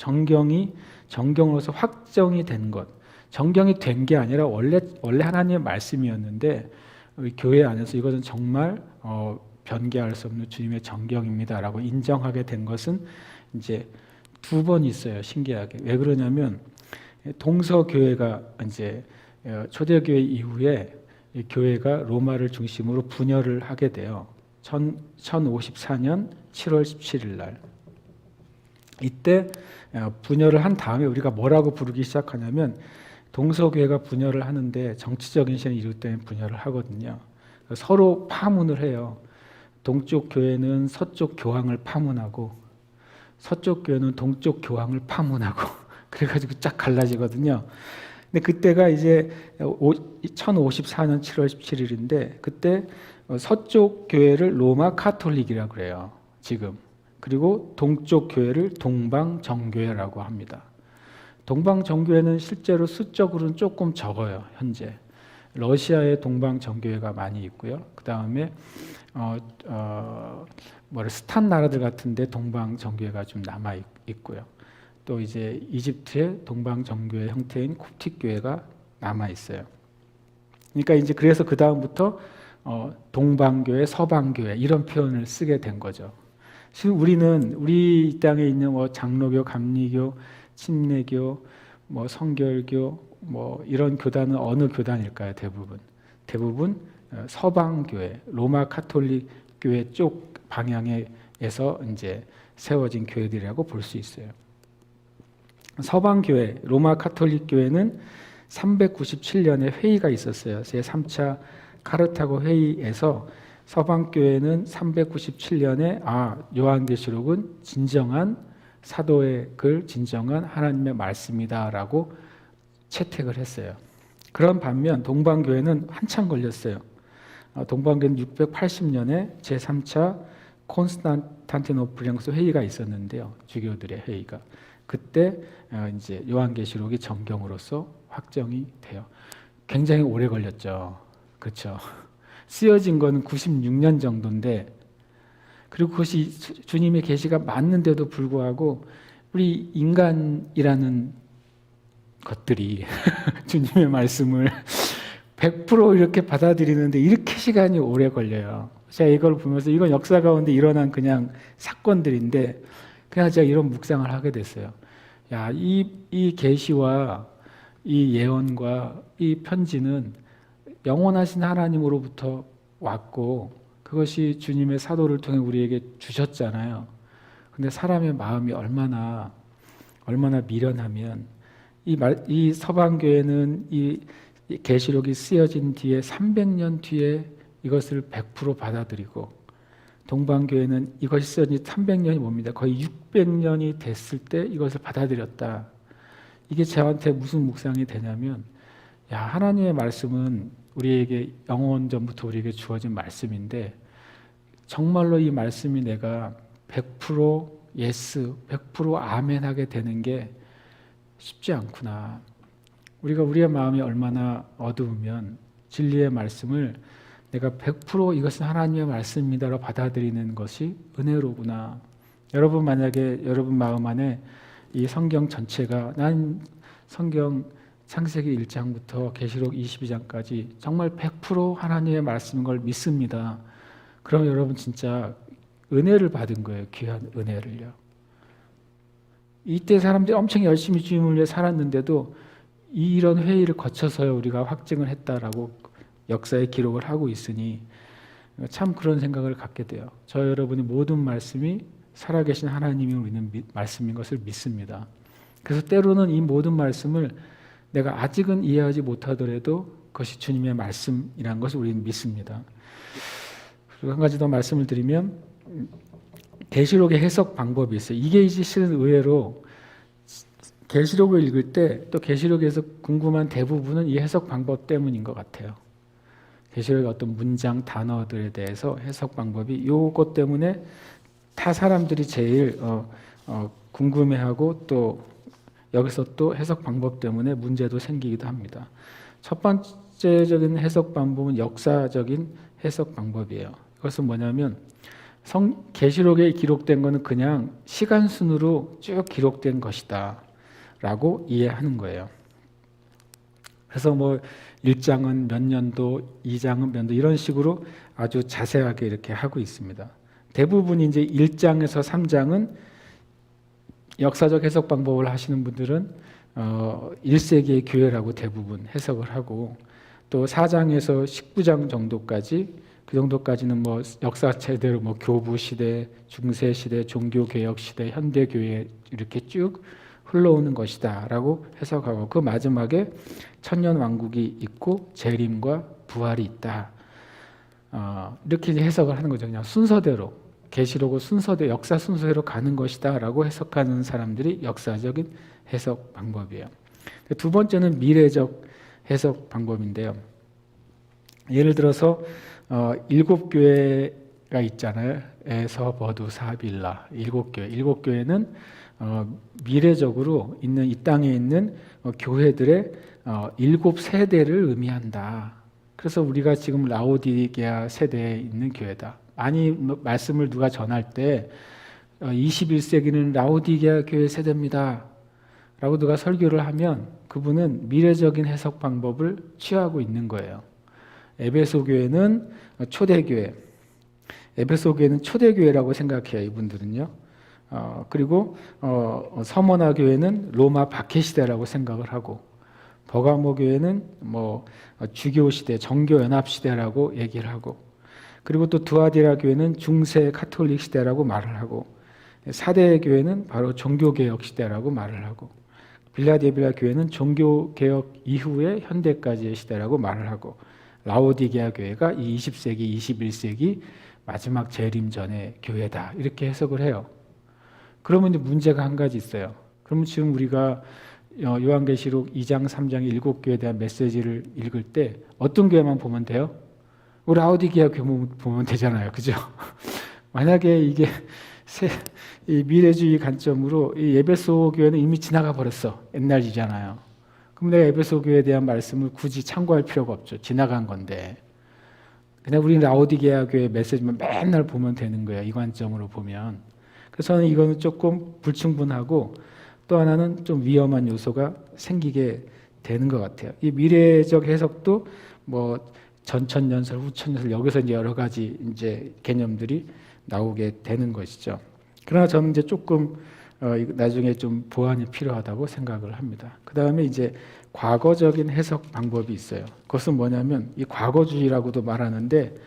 정경으로서 확정이 된 것. 정경이 된 게 아니라 원래 하나님의 말씀이었는데 교회 안에서 이것은 정말 변개할 수 없는 주님의 정경입니다라고 인정하게 된 것은 이제 2번 있어요. 신기하게. 왜 그러냐면 동서교회가 이제 초대교회 이후에 이 교회가 로마를 중심으로 분열을 하게 돼요. 1054년 7월 17일 날. 이때 분열을 한 다음에 우리가 뭐라고 부르기 시작하냐면 동서교회가 분열을 하는데 정치적인 시한 이유 때문에 분열을 하거든요. 서로 파문을 해요. 동쪽 교회는 서쪽 교황을 파문하고 서쪽 교회는 동쪽 교황을 파문하고 그래가지고 쫙 갈라지거든요. 근데 그때가 이제 1054년 7월 17일인데 그때 서쪽 교회를 로마 카톨릭이라고 그래요. 지금. 그리고 동쪽 교회를 동방 정교회라고 합니다. 동방 정교회는 실제로 수적으로는 조금 적어요. 현재. 러시아의 동방 정교회가 많이 있고요. 그 다음에 스탄 나라들 같은데 동방 정교회가 좀 남아 있고요. 또 이제 이집트의 동방 정교회 형태인 콥틱 교회가 남아 있어요. 그러니까 이제 그래서 그 다음부터 동방교회, 서방교회 이런 표현을 쓰게 된 거죠. 지금 우리 이 땅에 있는 장로교, 감리교, 침례교, 성결교 이런 교단은 어느 교단일까요? 대부분 서방교회, 로마 카톨릭 교회 쪽 방향에서 이제 세워진 교회들이라고 볼 수 있어요. 서방교회, 로마 카톨릭 교회는 397년에 회의가 있었어요. 제3차 카르타고 회의에서 서방교회는 397년에 요한계시록은 진정한 사도의 글, 진정한 하나님의 말씀이다라고 채택을 했어요. 그런 반면 동방교회는 한참 걸렸어요. 동방교회는 680년에 제3차 콘스탄티노플령스 회의가 있었는데요. 주교들의 회의가. 그때 이제 요한계시록이 정경으로서 확정이 돼요. 굉장히 오래 걸렸죠. 그렇죠. 쓰여진 건 96년 정도인데 그리고 그것이 주님의 계시가 맞는데도 불구하고 우리 인간이라는 것들이 주님의 말씀을 100% 이렇게 받아들이는데 이렇게 시간이 오래 걸려요. 제가 이걸 보면서 이건 역사 가운데 일어난 그냥 사건들인데 그래서 제가 이런 묵상을 하게 됐어요. 야, 이 계시와 이 예언과 이 편지는 영원하신 하나님으로부터 왔고 그것이 주님의 사도를 통해 우리에게 주셨잖아요. 근데 사람의 마음이 얼마나 미련하면 이 서방교회는 이 계시록이 쓰여진 뒤에 300년 뒤에 이것을 100% 받아들이고 동방교회는 이것이 쓰여진 300년이 뭡니다. 거의 600년이 됐을 때 이것을 받아들였다. 이게 저한테 무슨 묵상이 되냐면 야, 하나님의 말씀은 우리에게 영원 전부터 우리에게 주어진 말씀인데 정말로 이 말씀이 내가 100% 예스, 100% 아멘 하게 되는 게 쉽지 않구나. 우리가 우리의 마음이 얼마나 어두우면 진리의 말씀을 내가 100% 이것은 하나님의 말씀입니다로 받아들이는 것이 은혜로구나. 여러분 만약에 여러분 마음 안에 이 성경 전체가 난 성경 창세기 1장부터 계시록 22장까지 정말 100% 하나님의 말씀인 걸 믿습니다. 그럼 여러분 진짜 은혜를 받은 거예요. 귀한 은혜를요. 이때 사람들이 엄청 열심히 주님을 위해 살았는데도 이런 회의를 거쳐서요 우리가 확증을 했다라고 역사의 기록을 하고 있으니 참 그런 생각을 갖게 돼요. 저 여러분이 모든 말씀이 살아계신 하나님이 우리는 말씀인 것을 믿습니다. 그래서 때로는 이 모든 말씀을 내가 아직은 이해하지 못하더라도 그것이 주님의 말씀이라는 것을 우리는 믿습니다. 그리고 한 가지 더 말씀을 드리면 계시록의 해석 방법이 있어요. 이게 이제 실은 의외로 계시록을 읽을 때 또 계시록에서 궁금한 대부분은 이 해석 방법 때문인 것 같아요. 계시록의 어떤 문장, 단어들에 대해서 해석 방법이 요것 때문에 타 사람들이 제일 궁금해하고 또 여기서 또 해석 방법 때문에 문제도 생기기도 합니다. 첫 번째적인 해석 방법은 역사적인 해석 방법이에요. 이것은 뭐냐면 계시록에 기록된 것은 그냥 시간 순으로 쭉 기록된 것이다 라고 이해하는 거예요. 그래서 뭐 1장은 몇 년도, 2장은 몇 년도 이런 식으로 아주 자세하게 이렇게 하고 있습니다. 대부분 이제 1장에서 3장은 역사적 해석 방법을 하시는 분들은 1세기의 교회라고 대부분 해석을 하고 또 4장에서 19장 정도까지 그 정도까지는 뭐 역사 제대로 뭐 교부 시대, 중세 시대, 종교 개혁 시대, 현대 교회 이렇게 쭉 흘러오는 것이다라고 해석하고 그 마지막에 천년 왕국이 있고 재림과 부활이 있다. 이렇게 해석을 하는 거죠. 그냥 순서대로 계시록을 순서대로 역사 순서대로 가는 것이다라고 해석하는 사람들이 역사적인 해석 방법이에요. 두 번째는 미래적 해석 방법인데요. 예를 들어서 7교회가 있잖아요. 에서, 버두, 사빌라 7교회. 7교회는 미래적으로 있는 이 땅에 있는 교회들의 7세대를 의미한다. 그래서 우리가 지금 라오디게아 세대에 있는 교회다. 많이 말씀을 누가 전할 때 21세기는 라오디게아 교회 세대입니다. 라고 누가 설교를 하면 그분은 미래적인 해석 방법을 취하고 있는 거예요. 에베소 교회는 초대교회. 에베소 교회는 초대교회라고 생각해요. 이분들은요. 그리고 서머나 교회는 로마 박해시대라고 생각을 하고 버가모 교회는 뭐 주교시대, 정교연합시대라고 얘기를 하고 그리고 또 두아디라 교회는 중세 카톨릭 시대라고 말을 하고 사대 교회는 바로 종교개혁 시대라고 말을 하고 빌라델비아 교회는 종교개혁 이후의 현대까지의 시대라고 말을 하고 라오디게아 교회가 이 20세기, 21세기 마지막 재림 전의 교회다 이렇게 해석을 해요. 그러면 이제 문제가 한 가지 있어요. 그러면 지금 우리가 요한계시록 2장, 3장 7교회에 대한 메시지를 읽을 때 어떤 교회만 보면 돼요? 우리 라오디게아 교회 보면 되잖아요. 그죠? 만약에 이게 이 미래주의 관점으로 이 에베소 교회는 이미 지나가 버렸어. 옛날 일이잖아요. 그럼 내가 에베소 교회에 대한 말씀을 굳이 참고할 필요가 없죠. 지나간 건데. 그냥 우리 라오디게아 교회 메시지만 맨날 보면 되는 거예요. 이 관점으로 보면. 그래서 저는 이거는 조금 불충분하고 또 하나는 좀 위험한 요소가 생기게 되는 것 같아요. 이 미래적 해석도 뭐 전천년설, 후천년설 여기서 이제 여러 가지 이제 개념들이 나오게 되는 것이죠. 그러나 저는 이제 조금 나중에 좀 보완이 필요하다고 생각을 합니다. 그 다음에 이제 과거적인 해석 방법이 있어요. 그것은 뭐냐면 이 과거주의라고도 말하는데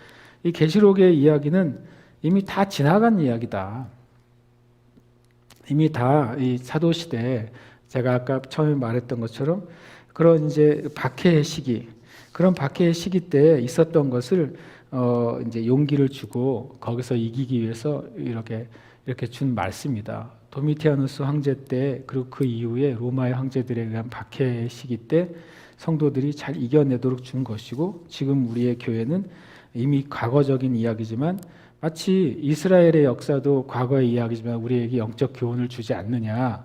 이 계시록의 이야기는 이미 다 지나간 이야기다. 이미 다 이 사도 시대 제가 아까 처음에 말했던 것처럼 그런 이제 박해의 시기 그런 박해의 시기 때 있었던 것을 이제 용기를 주고 거기서 이기기 위해서 이렇게 준 말씀이다. 도미티아누스 황제 때 그리고 그 이후에 로마의 황제들에 의한 박해의 시기 때 성도들이 잘 이겨내도록 준 것이고 지금 우리의 교회는 이미 과거적인 이야기지만 마치 이스라엘의 역사도 과거의 이야기지만 우리에게 영적 교훈을 주지 않느냐.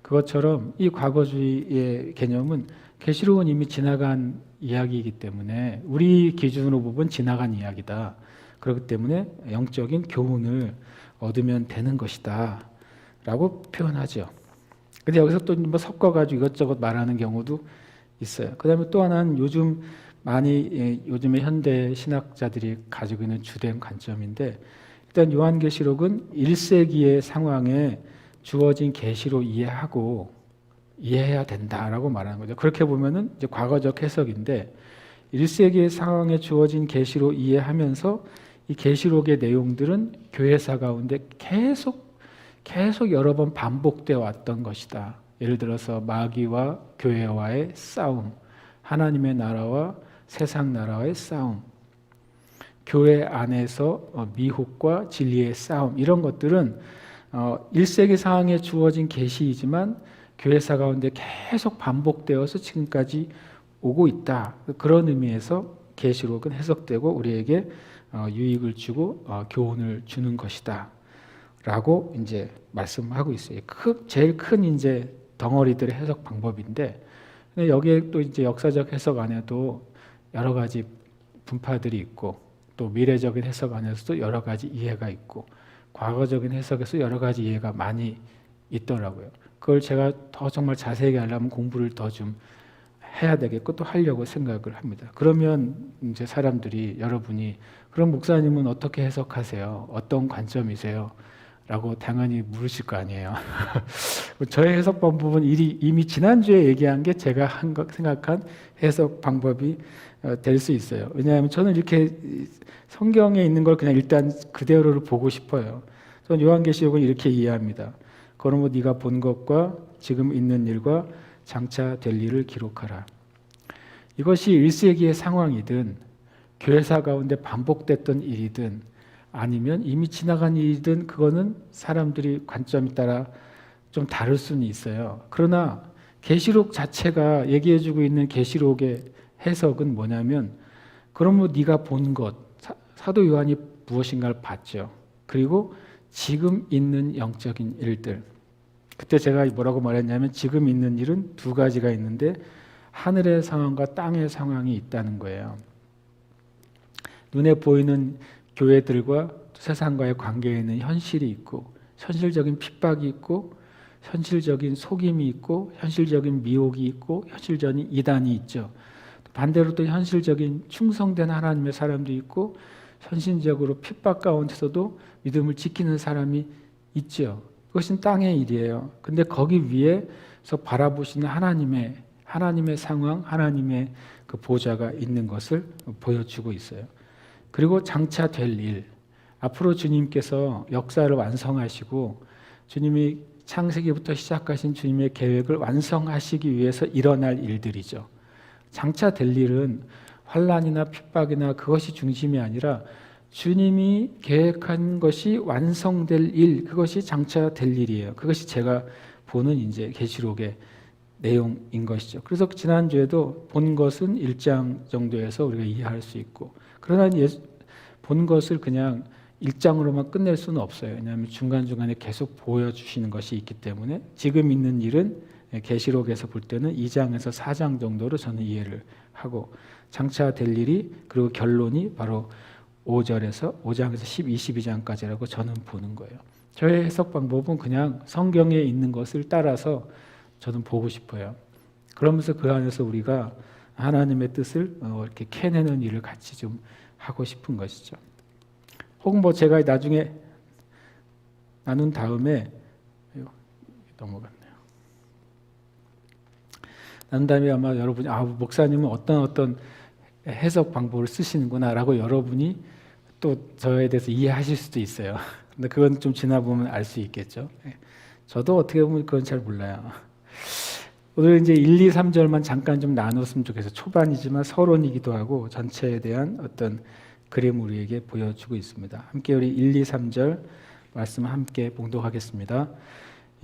그것처럼 이 과거주의의 개념은 계시록은 이미 지나간 이야기이기 때문에 우리 기준으로 보면 지나간 이야기다. 그렇기 때문에 영적인 교훈을 얻으면 되는 것이다 라고 표현하죠. 근데 여기서 또 뭐 섞어가지고 이것저것 말하는 경우도 있어요. 그 다음에 또 하나는 요즘 많이 요즘의 현대 신학자들이 가지고 있는 주된 관점인데 일단 요한계시록은 1세기의 상황에 주어진 계시로 이해하고 이해해야 된다라고 말하는 거죠. 그렇게 보면은 이제 과거적 해석인데 1세기의 상황에 주어진 계시로 이해하면서 이 계시록의 내용들은 교회사 가운데 계속 여러 번 반복되어 왔던 것이다. 예를 들어서 마귀와 교회와의 싸움, 하나님의 나라와 세상 나라와의 싸움, 교회 안에서 미혹과 진리의 싸움 이런 것들은 1세기 상황에 주어진 계시이지만 교회사 가운데 계속 반복되어서 지금까지 오고 있다. 그런 의미에서 계시록은 해석되고 우리에게 유익을 주고 교훈을 주는 것이다. 라고 이제 말씀하고 있어요. 제일 큰 이제 덩어리들의 해석 방법인데 여기에 또 이제 역사적 해석 안에도 여러 가지 분파들이 있고 또 미래적인 해석 안에서도 여러 가지 이해가 있고 과거적인 해석에서 여러 가지 이해가 많이 있더라고요. 그걸 제가 더 정말 자세하게 하려면 공부를 더 좀 해야 되겠고 또 하려고 생각을 합니다. 그러면 이제 사람들이 여러분이 그럼 목사님은 어떻게 해석하세요? 어떤 관점이세요? 라고 당연히 물으실 거 아니에요. 저의 해석 방법은 이미 지난주에 얘기한 게 제가 생각한 해석 방법이 될 수 있어요. 왜냐하면 저는 이렇게 성경에 있는 걸 그냥 일단 그대로를 보고 싶어요. 저는 요한계시록은 이렇게 이해합니다. 그러므로 네가 본 것과 지금 있는 일과 장차 될 일을 기록하라. 이것이 1세기의 상황이든 교회사 가운데 반복됐던 일이든 아니면 이미 지나간 일이든 그거는 사람들이 관점에 따라 좀 다를 수는 있어요. 그러나 계시록 자체가 얘기해주고 있는 계시록의 해석은 뭐냐면 그러므로 네가 본 것, 사도 요한이 무엇인가를 봤죠. 그리고 지금 있는 영적인 일들. 그때 제가 뭐라고 말했냐면 지금 있는 일은 두 가지가 있는데 하늘의 상황과 땅의 상황이 있다는 거예요. 눈에 보이는 교회들과 세상과의 관계에 있는 현실이 있고 현실적인 핍박이 있고 현실적인 속임이 있고 현실적인 미혹이 있고 현실적인 이단이 있죠. 반대로 또 현실적인 충성된 하나님의 사람도 있고 현실적으로 핍박 가운데서도 믿음을 지키는 사람이 있죠. 그것은 땅의 일이에요. 근데 거기 위에서 바라보시는 하나님의 상황, 하나님의 그 보좌가 있는 것을 보여주고 있어요. 그리고 장차 될 일, 앞으로 주님께서 역사를 완성하시고 주님이 창세기부터 시작하신 주님의 계획을 완성하시기 위해서 일어날 일들이죠. 장차 될 일은 환난이나 핍박이나 그것이 중심이 아니라 주님이 계획한 것이 완성될 일, 그것이 장차 될 일이에요. 그것이 제가 보는 이제 계시록의 내용인 것이죠. 그래서 지난주에도 본 것은 1장 정도에서 우리가 이해할 수 있고, 그러나 본 것을 그냥 1장으로만 끝낼 수는 없어요. 왜냐하면 중간중간에 계속 보여주시는 것이 있기 때문에 지금 있는 일은 계시록에서 볼 때는 2장에서 4장 정도로 저는 이해를 하고 장차 될 일이 그리고 결론이 바로 5장에서 10, 22장까지라고 저는 보는 거예요. 저의 해석 방법은 그냥 성경에 있는 것을 따라서 저는 보고 싶어요. 그러면서 그 안에서 우리가 하나님의 뜻을 이렇게 캐내는 일을 같이 좀 하고 싶은 것이죠. 혹은 뭐 제가 나중에 나눈 다음에 넘어갔네요. 나눈 다음에 아마 여러분이 목사님은 어떤 해석 방법을 쓰시는구나라고 여러분이 또 저에 대해서 이해하실 수도 있어요. 근데 그건 좀 지나보면 알 수 있겠죠. 저도 어떻게 보면 그건 잘 몰라요. 오늘 이제 1, 2, 3절만 잠깐 좀 나눴으면 좋겠어요. 초반이지만 서론이기도 하고 전체에 대한 어떤 그림을 우리에게 보여주고 있습니다. 함께 우리 1, 2, 3절 말씀 함께 봉독하겠습니다.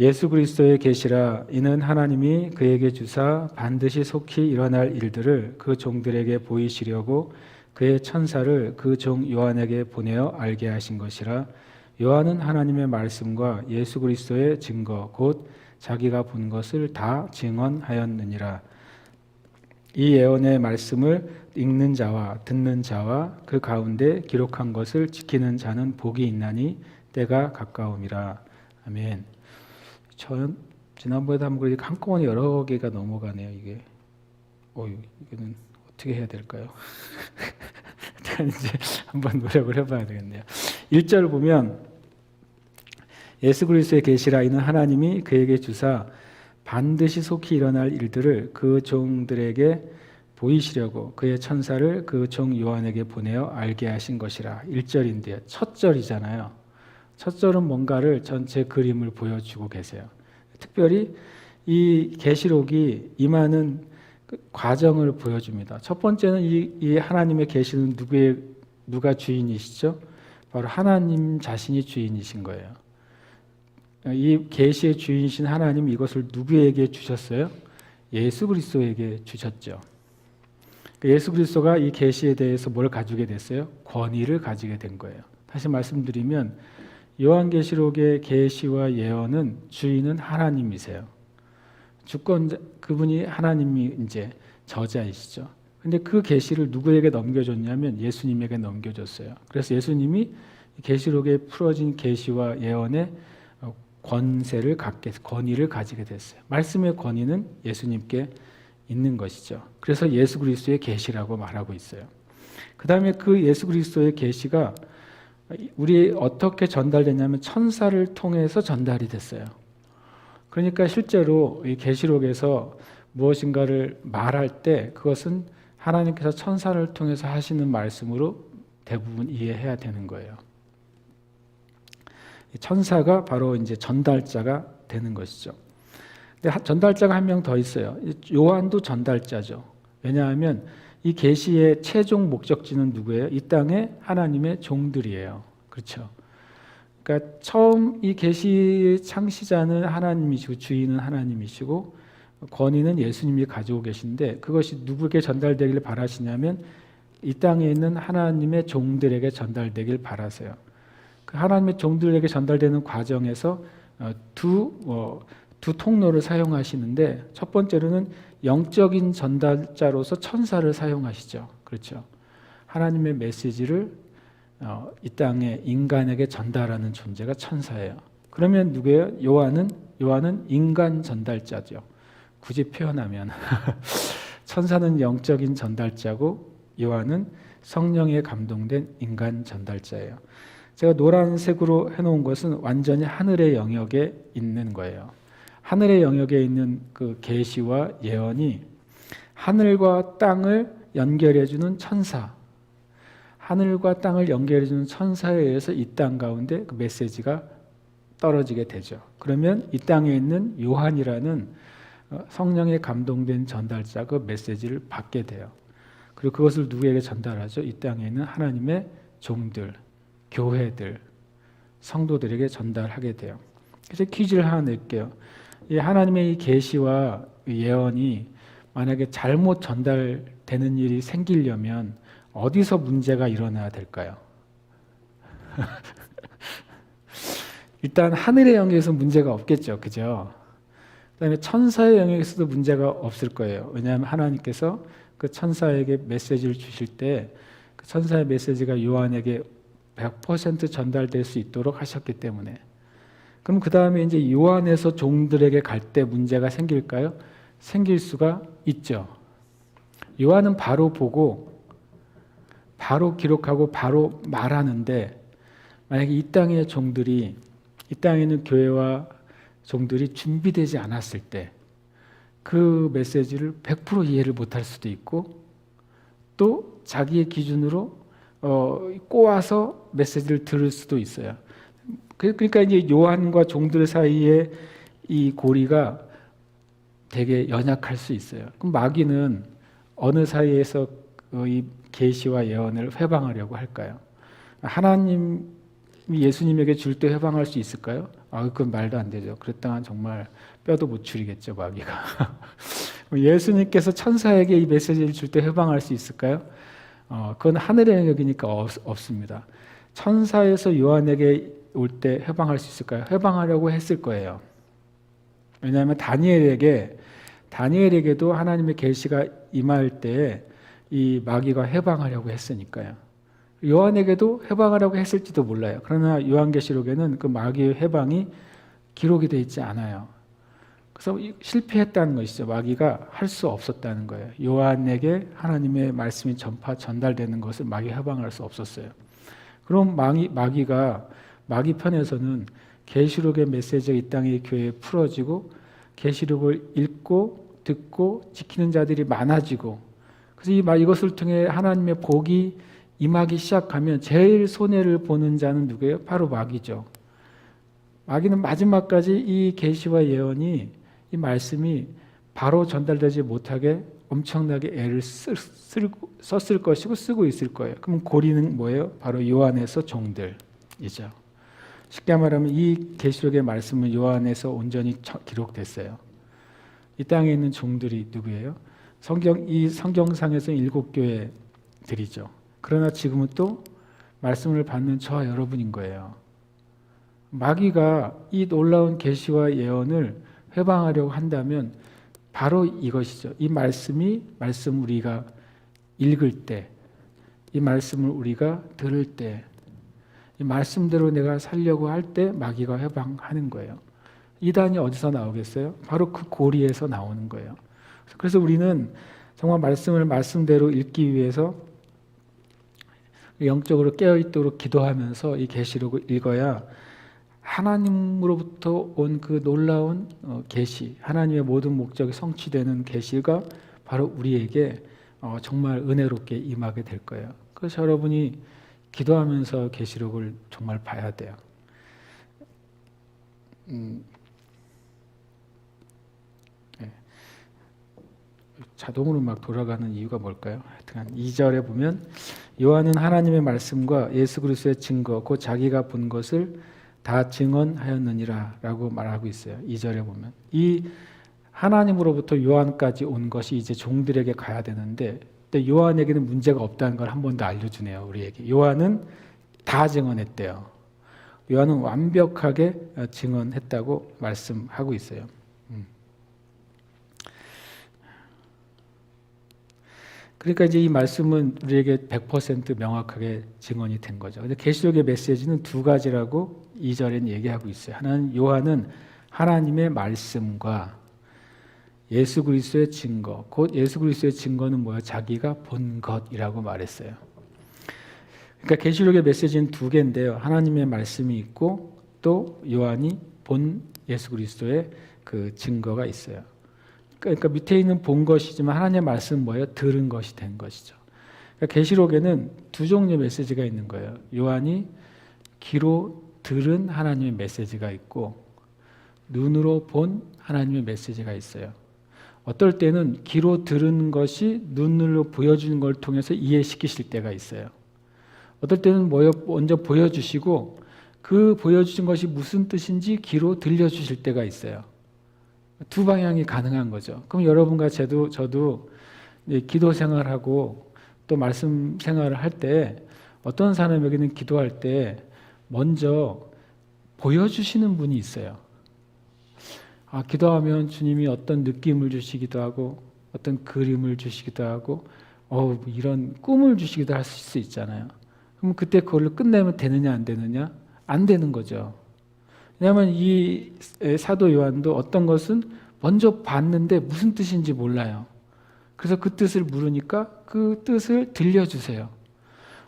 예수 그리스도의 계시라 이는 하나님이 그에게 주사 반드시 속히 일어날 일들을 그 종들에게 보이시려고 그의 천사를 그 종 요한에게 보내어 알게 하신 것이라. 요한은 하나님의 말씀과 예수 그리스도의 증거 곧 자기가 본 것을 다 증언하였느니라. 이 예언의 말씀을 읽는 자와 듣는 자와 그 가운데 기록한 것을 지키는 자는 복이 있나니 때가 가까움이라. 아멘. 저는 지난번에도 한번 한꺼번에 여러 개가 넘어가네요. 이게 이거는 어떻게 해야 될까요? 이제 한번 노력을 해봐야 되겠네요. 1절 보면 예수 그리스도의 계시라 이는 하나님이 그에게 주사 반드시 속히 일어날 일들을 그 종들에게 보이시려고 그의 천사를 그 종 요한에게 보내어 알게 하신 것이라. 1절인데요. 첫 절이잖아요. 첫 절은 뭔가를 전체 그림을 보여주고 계세요. 특별히 이 계시록이 임하는 과정을 보여줍니다. 첫 번째는 이 하나님의 계시는 누가 주인이시죠? 바로 하나님 자신이 주인이신 거예요. 이 계시의 주인이신 하나님 이것을 누구에게 주셨어요? 예수 그리스도에게 주셨죠. 예수 그리스도가 이 계시에 대해서 뭘 가지게 됐어요? 권위를 가지게 된 거예요. 다시 말씀드리면 요한계시록의 계시와 예언은 주인은 하나님이세요. 주권자 그분이 하나님이 이제 저자이시죠. 근데 그 계시를 누구에게 넘겨줬냐면 예수님에게 넘겨줬어요. 그래서 예수님이 계시록에 풀어진 계시와 예언의 권위를 가지게 됐어요. 말씀의 권위는 예수님께 있는 것이죠. 그래서 예수 그리스도의 계시라고 말하고 있어요. 그 다음에 그 예수 그리스도의 계시가 우리 어떻게 전달됐냐면 천사를 통해서 전달이 됐어요. 그러니까 실제로 이 계시록에서 무엇인가를 말할 때 그것은 하나님께서 천사를 통해서 하시는 말씀으로 대부분 이해해야 되는 거예요. 천사가 바로 이제 전달자가 되는 것이죠. 근데 전달자가 한 명 더 있어요. 요한도 전달자죠. 왜냐하면 이 계시의 최종 목적지는 누구예요? 이 땅의 하나님의 종들이에요. 그렇죠? 그러니까 처음 이 계시 창시자는 하나님이시고 주인은 하나님이시고 권위는 예수님이 가지고 계신데 그것이 누구에게 전달되기를 바라시냐면 이 땅에 있는 하나님의 종들에게 전달되길 바라세요. 그 하나님의 종들에게 전달되는 과정에서 두 통로를 사용하시는데 첫 번째로는 영적인 전달자로서 천사를 사용하시죠. 그렇죠? 하나님의 메시지를 이 땅에 인간에게 전달하는 존재가 천사예요. 그러면 누구예요? 요한은 인간 전달자죠. 굳이 표현하면 천사는 영적인 전달자고 요한은 성령에 감동된 인간 전달자예요. 제가 노란색으로 해놓은 것은 완전히 하늘의 영역에 있는 거예요. 하늘의 영역에 있는 그 계시와 예언이 하늘과 땅을 연결해주는 천사, 하늘과 땅을 연결해주는 천사에 의해서 이 땅 가운데 그 메시지가 떨어지게 되죠. 그러면 이 땅에 있는 요한이라는 성령에 감동된 전달자 그 메시지를 받게 돼요. 그리고 그것을 누구에게 전달하죠? 이 땅에 있는 하나님의 종들, 교회들, 성도들에게 전달하게 돼요. 그래서 퀴즈를 하나 낼게요. 이 하나님의 이 계시와 예언이 만약에 잘못 전달되는 일이 생기려면 어디서 문제가 일어나야 될까요? 일단 하늘의 영역에서 문제가 없겠죠. 그죠? 그다음에 천사의 영역에서도 문제가 없을 거예요. 왜냐하면 하나님께서 그 천사에게 메시지를 주실 때 그 천사의 메시지가 요한에게 100% 전달될 수 있도록 하셨기 때문에. 그럼 그 다음에 이제 요한에서 종들에게 갈 때 문제가 생길까요? 생길 수가 있죠. 요한은 바로 보고 바로 기록하고 바로 말하는데 만약에 이 땅의 종들이 이 땅에 있는 교회와 종들이 준비되지 않았을 때 그 메시지를 100% 이해를 못할 수도 있고 또 자기의 기준으로 꼬아서 메시지를 들을 수도 있어요. 그러니까 이제 요한과 종들 사이에 이 고리가 되게 연약할 수 있어요. 그럼 마귀는 어느 사이에서 이 계시와 예언을 회방하려고 할까요? 하나님이 예수님에게 줄 때 회방할 수 있을까요? 그건 말도 안 되죠. 그랬다간 정말 뼈도 못 추리겠죠, 마귀가. 예수님께서 천사에게 이 메시지를 줄 때 회방할 수 있을까요? 그건 하늘의 영역이니까 없습니다. 천사에서 요한에게 올 때 회방할 수 있을까요? 회방하려고 했을 거예요. 왜냐하면 다니엘에게도 하나님의 계시가 임할 때 이 마귀가 회방하려고 했으니까요. 요한에게도 회방하려고 했을지도 몰라요. 그러나 요한계시록에는 그 마귀의 회방이 기록이 되어 있지 않아요. 그래서 실패했다는 것이죠. 마귀가 할 수 없었다는 거예요. 요한에게 하나님의 말씀이 전달되는 것을 마귀 회방할 수 없었어요. 그럼 마귀 편에서는 계시록의 메시지가 이 땅의 교회에 풀어지고 계시록을 읽고 듣고 지키는 자들이 많아지고 그래서 이것을 통해 하나님의 복이 임하기 시작하면 제일 손해를 보는 자는 누구예요? 바로 마귀죠. 마귀는 마지막까지 이 계시와 예언이 이 말씀이 바로 전달되지 못하게 엄청나게 애를 썼을 것이고 쓰고 있을 거예요. 그럼 고리는 뭐예요? 바로 요한에서 종들이죠. 쉽게 말하면 이 계시록의 말씀은 요한에서 온전히 기록됐어요. 이 땅에 있는 종들이 누구예요? 이 성경상에서 7교회들이죠. 그러나 지금은 또 말씀을 받는 저와 여러분인 거예요. 마귀가 이 놀라운 계시와 예언을 회방하려고 한다면 바로 이것이죠. 이 말씀 우리가 읽을 때, 이 말씀을 우리가 들을 때, 이 말씀대로 내가 살려고 할 때 마귀가 회방하는 거예요. 이단이 어디서 나오겠어요? 바로 그 고리에서 나오는 거예요. 그래서 우리는 정말 말씀을 말씀대로 읽기 위해서 영적으로 깨어있도록 기도하면서 이 계시록을 읽어야 하나님으로부터 온 그 놀라운 계시, 하나님의 모든 목적이 성취되는 계시가 바로 우리에게 정말 은혜롭게 임하게 될 거예요. 그래서 여러분이 기도하면서 계시록을 정말 봐야 돼요. 자동으로 막 돌아가는 이유가 뭘까요? 하여튼 2절에 보면 요한은 하나님의 말씀과 예수 그리스도의 증거 곧 자기가 본 것을 다 증언하였느니라 라고 말하고 있어요. 2절에 보면 이 하나님으로부터 요한까지 온 것이 이제 종들에게 가야 되는데 요한에게는 문제가 없다는 걸 한 번 더 알려주네요. 우리에게. 요한은 다 증언했대요. 요한은 완벽하게 증언했다고 말씀하고 있어요. 그러니까 이제 이 말씀은 우리에게 100% 명확하게 증언이 된 거죠. 근데 계시록의 메시지는 두 가지라고 2절엔 얘기하고 있어요. 하나는 요한은 하나님의 말씀과 예수 그리스도의 증거, 곧 예수 그리스도의 증거는 뭐예요? 자기가 본 것이라고 말했어요. 그러니까 계시록의 메시지는 두 개인데요. 하나님의 말씀이 있고 또 요한이 본 예수 그리스도의 그 증거가 있어요. 그러니까 밑에 있는 본 것이지만 하나님의 말씀은 뭐예요? 들은 것이 된 것이죠. 그러니까 계시록에는 두 종류의 메시지가 있는 거예요. 요한이 귀로 들은 하나님의 메시지가 있고 눈으로 본 하나님의 메시지가 있어요. 어떨 때는 귀로 들은 것이 눈으로 보여주는 걸 통해서 이해시키실 때가 있어요. 어떨 때는 먼저 보여주시고 그 보여주신 것이 무슨 뜻인지 귀로 들려주실 때가 있어요. 두 방향이 가능한 거죠. 그럼 여러분과 저도 기도 생활하고 또 말씀 생활을 할 때 어떤 사람에게는 기도할 때 먼저 보여주시는 분이 있어요. 기도하면 주님이 어떤 느낌을 주시기도 하고 어떤 그림을 주시기도 하고 이런 꿈을 주시기도 할 수 있잖아요. 그럼 그때 그걸로 끝내면 되느냐 안 되느냐? 안 되는 거죠. 왜냐하면 이 사도 요한도 어떤 것은 먼저 봤는데 무슨 뜻인지 몰라요. 그래서 그 뜻을 물으니까 그 뜻을 들려주세요.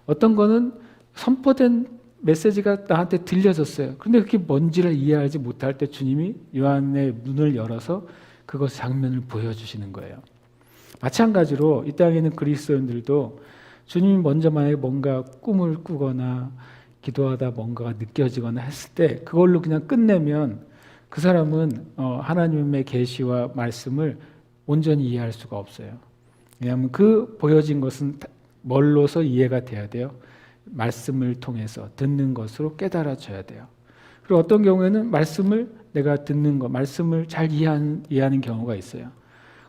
어떤 거는 선포된 메시지가 나한테 들려졌어요. 그런데 그게 뭔지를 이해하지 못할 때 주님이 요한의 눈을 열어서 그것 장면을 보여주시는 거예요. 마찬가지로 이 땅에 있는 그리스도인들도 주님이 먼저 만약에 뭔가 꿈을 꾸거나 기도하다 뭔가가 느껴지거나 했을 때 그걸로 그냥 끝내면 그 사람은 하나님의 계시와 말씀을 온전히 이해할 수가 없어요. 왜냐하면 그 보여진 것은 뭘로서 이해가 돼야 돼요? 말씀을 통해서 듣는 것으로 깨달아져야 돼요. 그리고 어떤 경우에는 말씀을 내가 듣는 것, 말씀을 잘 이해하는 경우가 있어요.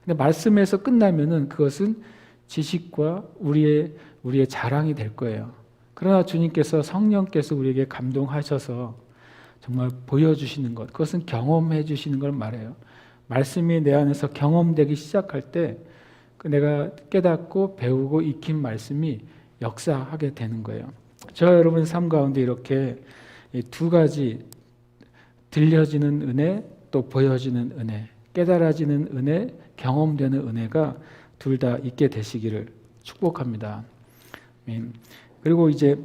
근데 말씀에서 끝나면은 그것은 지식과 우리의 자랑이 될 거예요. 그러나 주님께서 성령께서 우리에게 감동하셔서 정말 보여주시는 것, 그것은 경험해 주시는 걸 말해요. 말씀이 내 안에서 경험되기 시작할 때 내가 깨닫고 배우고 익힌 말씀이 역사하게 되는 거예요. 저와 여러분 삶 가운데 이렇게 두 가지 들려지는 은혜, 또 보여지는 은혜, 깨달아지는 은혜, 경험되는 은혜가 둘 다 있게 되시기를 축복합니다. 그리고 이제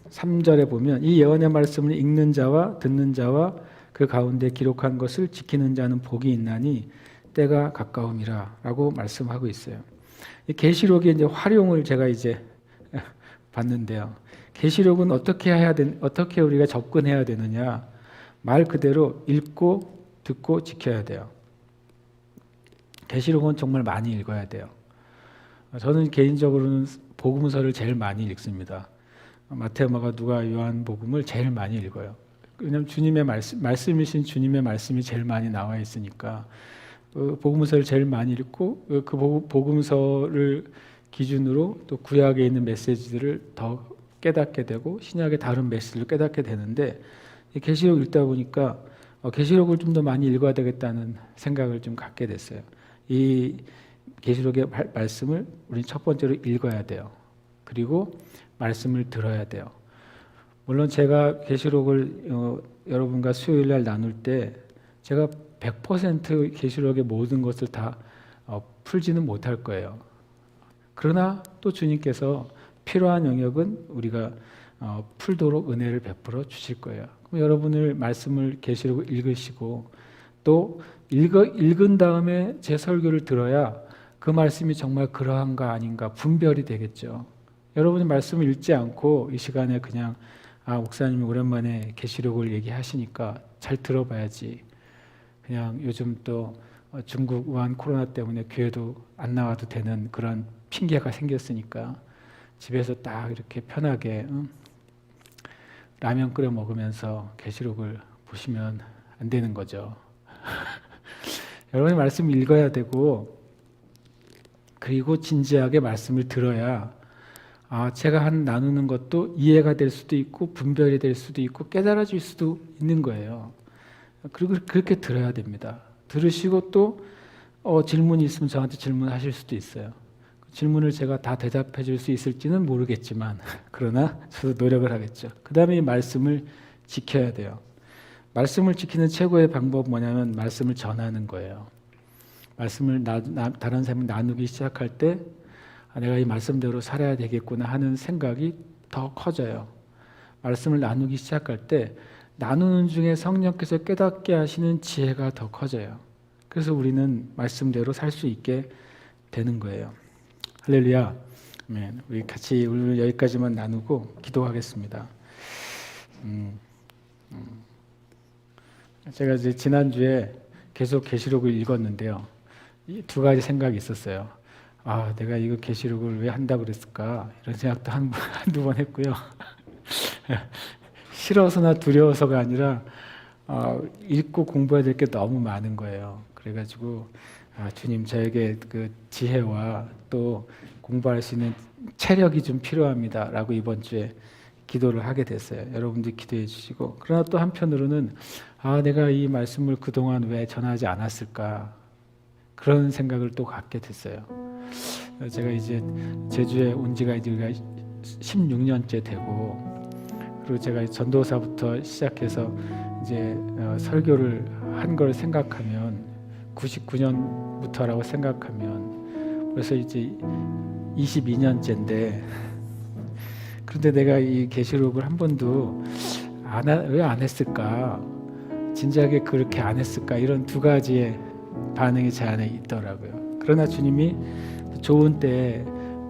3절에 보면 이 예언의 말씀을 읽는 자와 듣는 자와 그 가운데 기록한 것을 지키는 자는 복이 있나니 때가 가까움이라 라고 말씀하고 있어요. 계시록의 이제 활용을 제가 이제 봤는데요. 계시록은 어떻게 우리가 접근해야 되느냐? 말 그대로 읽고 듣고 지켜야 돼요. 계시록은 정말 많이 읽어야 돼요. 저는 개인적으로는 복음서를 제일 많이 읽습니다. 마태오, 마가, 누가, 요한 복음을 제일 많이 읽어요. 왜냐하면 주님의 말씀이신 주님의 말씀이 제일 많이 나와 있으니까 복음서를 제일 많이 읽고 그 복음서를 기준으로 또 구약에 있는 메시지들을 더 깨닫게 되고 신약의 다른 메시지를 깨닫게 되는데 계시록 읽다 보니까 계시록을 좀 더 많이 읽어야 되겠다는 생각을 좀 갖게 됐어요. 이 계시록의 말씀을 우리 첫 번째로 읽어야 돼요. 그리고 말씀을 들어야 돼요. 물론 제가 계시록을 여러분과 수요일 날 나눌 때 제가 100% 계시록의 모든 것을 다 풀지는 못할 거예요. 그러나 또 주님께서 필요한 영역은 우리가 풀도록 은혜를 베풀어 주실 거예요. 그럼 여러분을 말씀을 계시록을 읽으시고 또 읽은 다음에 제 설교를 들어야 그 말씀이 정말 그러한가 아닌가 분별이 되겠죠. 여러분이 말씀을 읽지 않고 이 시간에 그냥 목사님이 오랜만에 계시록을 얘기하시니까 잘 들어봐야지. 그냥 요즘 또 중국 우한 코로나 때문에 교회도 안 나와도 되는 그런 핑계가 생겼으니까 집에서 딱 이렇게 편하게 라면 끓여 먹으면서 계시록을 보시면 안 되는 거죠. 여러분이 말씀을 읽어야 되고 그리고 진지하게 말씀을 들어야 제가 나누는 것도 이해가 될 수도 있고 분별이 될 수도 있고 깨달아질 수도 있는 거예요. 그리고 그렇게 들어야 됩니다. 들으시고 또 질문이 있으면 저한테 질문하실 수도 있어요. 그 질문을 제가 다 대답해 줄 수 있을지는 모르겠지만 그러나 저도 노력을 하겠죠. 그 다음에 이 말씀을 지켜야 돼요. 말씀을 지키는 최고의 방법은 뭐냐면 말씀을 전하는 거예요. 말씀을 다른 사람이 나누기 시작할 때 내가 이 말씀대로 살아야 되겠구나 하는 생각이 더 커져요. 말씀을 나누기 시작할 때 나누는 중에 성령께서 깨닫게 하시는 지혜가 더 커져요. 그래서 우리는 말씀대로 살 수 있게 되는 거예요. 할렐루야. 아멘. 우리 같이 오늘 여기까지만 나누고 기도하겠습니다. 제가 이제 지난주에 계속 계시록을 읽었는데요. 이 두 가지 생각이 있었어요. 내가 이거 계시록을 왜 한다고 그랬을까? 이런 생각도 한두 번 했고요. 싫어서나 두려워서가 아니라 읽고 공부해야 될 게 너무 많은 거예요. 그래가지고 주님 저에게 그 지혜와 또 공부할 수 있는 체력이 좀 필요합니다 라고 이번 주에 기도를 하게 됐어요. 여러분들 기도해 주시고 그러나 또 한편으로는 내가 이 말씀을 그동안 왜 전하지 않았을까 그런 생각을 또 갖게 됐어요. 제가 이제 제주에 온 지가 이제 16년째 되고 그리고 제가 전도사부터 시작해서 이제 설교를 한 걸 생각하면 99년부터라고 생각하면 벌써 이제 22년째인데 그런데 내가 이 계시록을 한 번도 왜 안 했을까? 진작에 그렇게 안 했을까? 이런 두 가지의 반응이 제 안에 있더라고요. 그러나 주님이 좋은 때에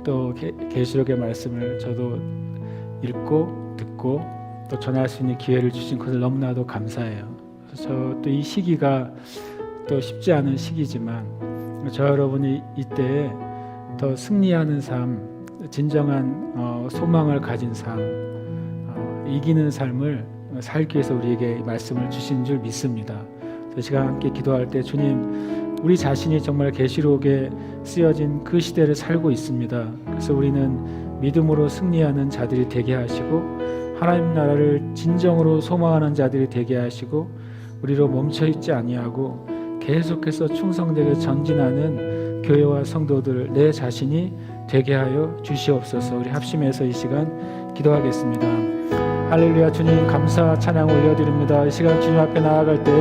또 계시록의 말씀을 저도 읽고 듣고 또 전할 수 있는 기회를 주신 것을 너무나도 감사해요. 그래서 저 또 이 시기가 또 쉽지 않은 시기지만 저 여러분이 이때에 더 승리하는 삶, 진정한 소망을 가진 삶, 이기는 삶을 살기 위해서 우리에게 말씀을 주신 줄 믿습니다. 이 시간 함께 기도할 때 주님, 우리 자신이 정말 계시록에 쓰여진 그 시대를 살고 있습니다. 그래서 우리는 믿음으로 승리하는 자들이 되게 하시고 하나님 나라를 진정으로 소망하는 자들이 되게 하시고 우리로 멈춰있지 아니하고 계속해서 충성되게 전진하는 교회와 성도들 내 자신이 되게 하여 주시옵소서. 우리 합심해서 이 시간 기도하겠습니다. 할렐루야. 주님 감사 찬양 올려드립니다. 이 시간 주님 앞에 나아갈 때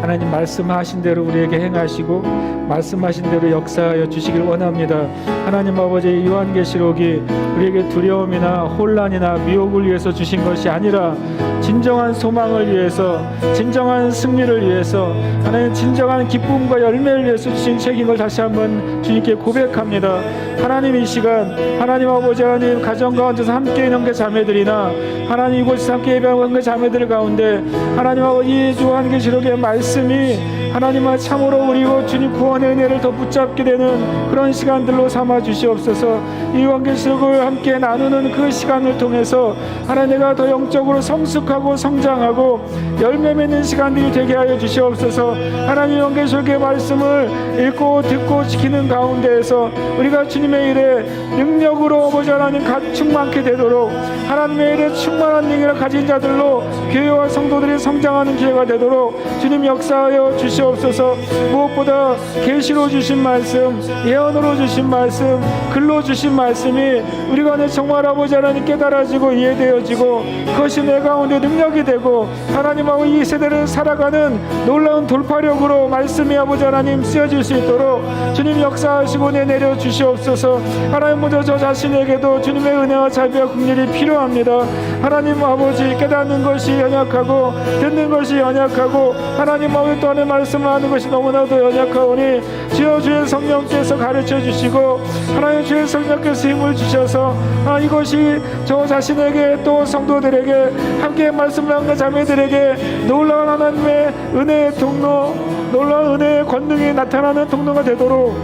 하나님 말씀하신 대로 우리에게 행하시고 말씀하신 대로 역사하여 주시길 원합니다. 하나님 아버지, 요한계시록이 우리에게 두려움이나 혼란이나 미혹을 위해서 주신 것이 아니라 진정한 소망을 위해서, 진정한 승리를 위해서, 하나님 진정한 기쁨과 열매를 위해서 주신 책인 걸 다시 한번 주님께 고백합니다. 하나님 이 시간 하나님 아버지, 하나님 가정 가운데서 함께 있는 그 자매들이나 하나님 이곳에서 함께 예배하는 그 자매들 가운데 하나님 아버지, 요한계시록의 말씀이 하나님아 참으로 우리고 주님 구원의 은혜를 더 붙잡게 되는 그런 시간들로 삼아 주시옵소서. 이 요한계시록을 함께 나누는 그 시간을 통해서 하나님, 내가 더 영적으로 성숙하고 성장하고 열매 맺는 시간들이 되게 하여 주시옵소서. 하나님 요한계시록의 말씀을 읽고 듣고 지키는 가운데에서 우리가 주님의 일에 능력으로 아버지 하나님 충만케 되도록, 하나님의 일에 충만한 능력을 가진 자들로 교회와 성도들이 성장하는 기회가 되도록 주님 역사하여 주시옵소서. 무엇보다 계시로 주신 말씀, 예언으로 주신 말씀, 글로 주신 말씀이 우리가 정말 아버지 하나님 깨달아지고 이해되어지고 그것이 내 가운데 능력이 되고 하나님하고 이 세대를 살아가는 놀라운 돌파력으로 말씀이 아버지 하나님 쓰여질 수 있도록 주님 역사하시고 내려 주시옵소서. 하나님, 먼저 저 자신에게도 주님의 은혜와 자비와 긍휼이 필요합니다. 하나님 아버지, 깨닫는 것이 연약하고 듣는 것이 연약하고 하나님 아버지 또 안에 말씀을 하는 것이 너무나도 연약하오니 주여 주의 성령께서 가르쳐 주시고 하나님 주의 성령께서 힘을 주셔서 이것이 저 자신에게 또 성도들에게 함께 말씀을 하는 자매들에게 놀라운 하나님의 은혜의 통로, 놀라운 은혜의 권능이 나타나는 통로가 되도록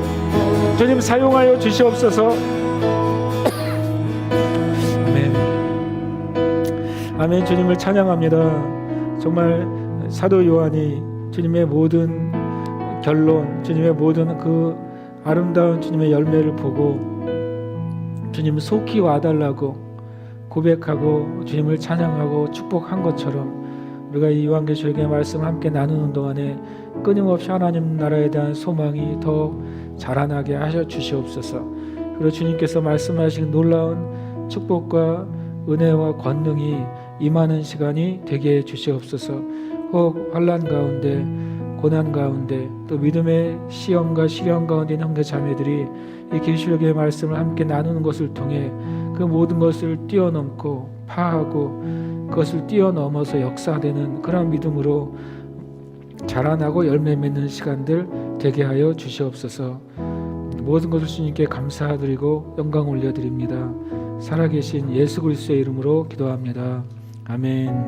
주님 사용하여 주시옵소서. 아멘. 아멘. 주님을 찬양합니다. 정말 사도 요한이 주님의 모든 결론, 주님의 모든 그 아름다운 주님의 열매를 보고 주님 속히 와달라고 고백하고 주님을 찬양하고 축복한 것처럼 우리가 이 요한계시록의 말씀 함께 나누는 동안에 끊임없이 하나님 나라에 대한 소망이 더 자라나게 하셔 주시옵소서. 그리고 주님께서 말씀하신 놀라운 축복과 은혜와 권능이 임하는 시간이 되게 해 주시옵소서. 혹 환난 가운데, 고난 가운데, 또 믿음의 시험과 시련 가운데 있는 형제 자매들이 이 계시록의 말씀을 함께 나누는 것을 통해 그 모든 것을 뛰어넘고 파하고 그것을 뛰어넘어서 역사되는 그런 믿음으로 자라나고 열매 맺는 시간들 되게 하여 주시옵소서. 모든 것을 주님께 감사드리고 영광 올려드립니다. 살아계신 예수 그리스도의 이름으로 기도합니다. 아멘.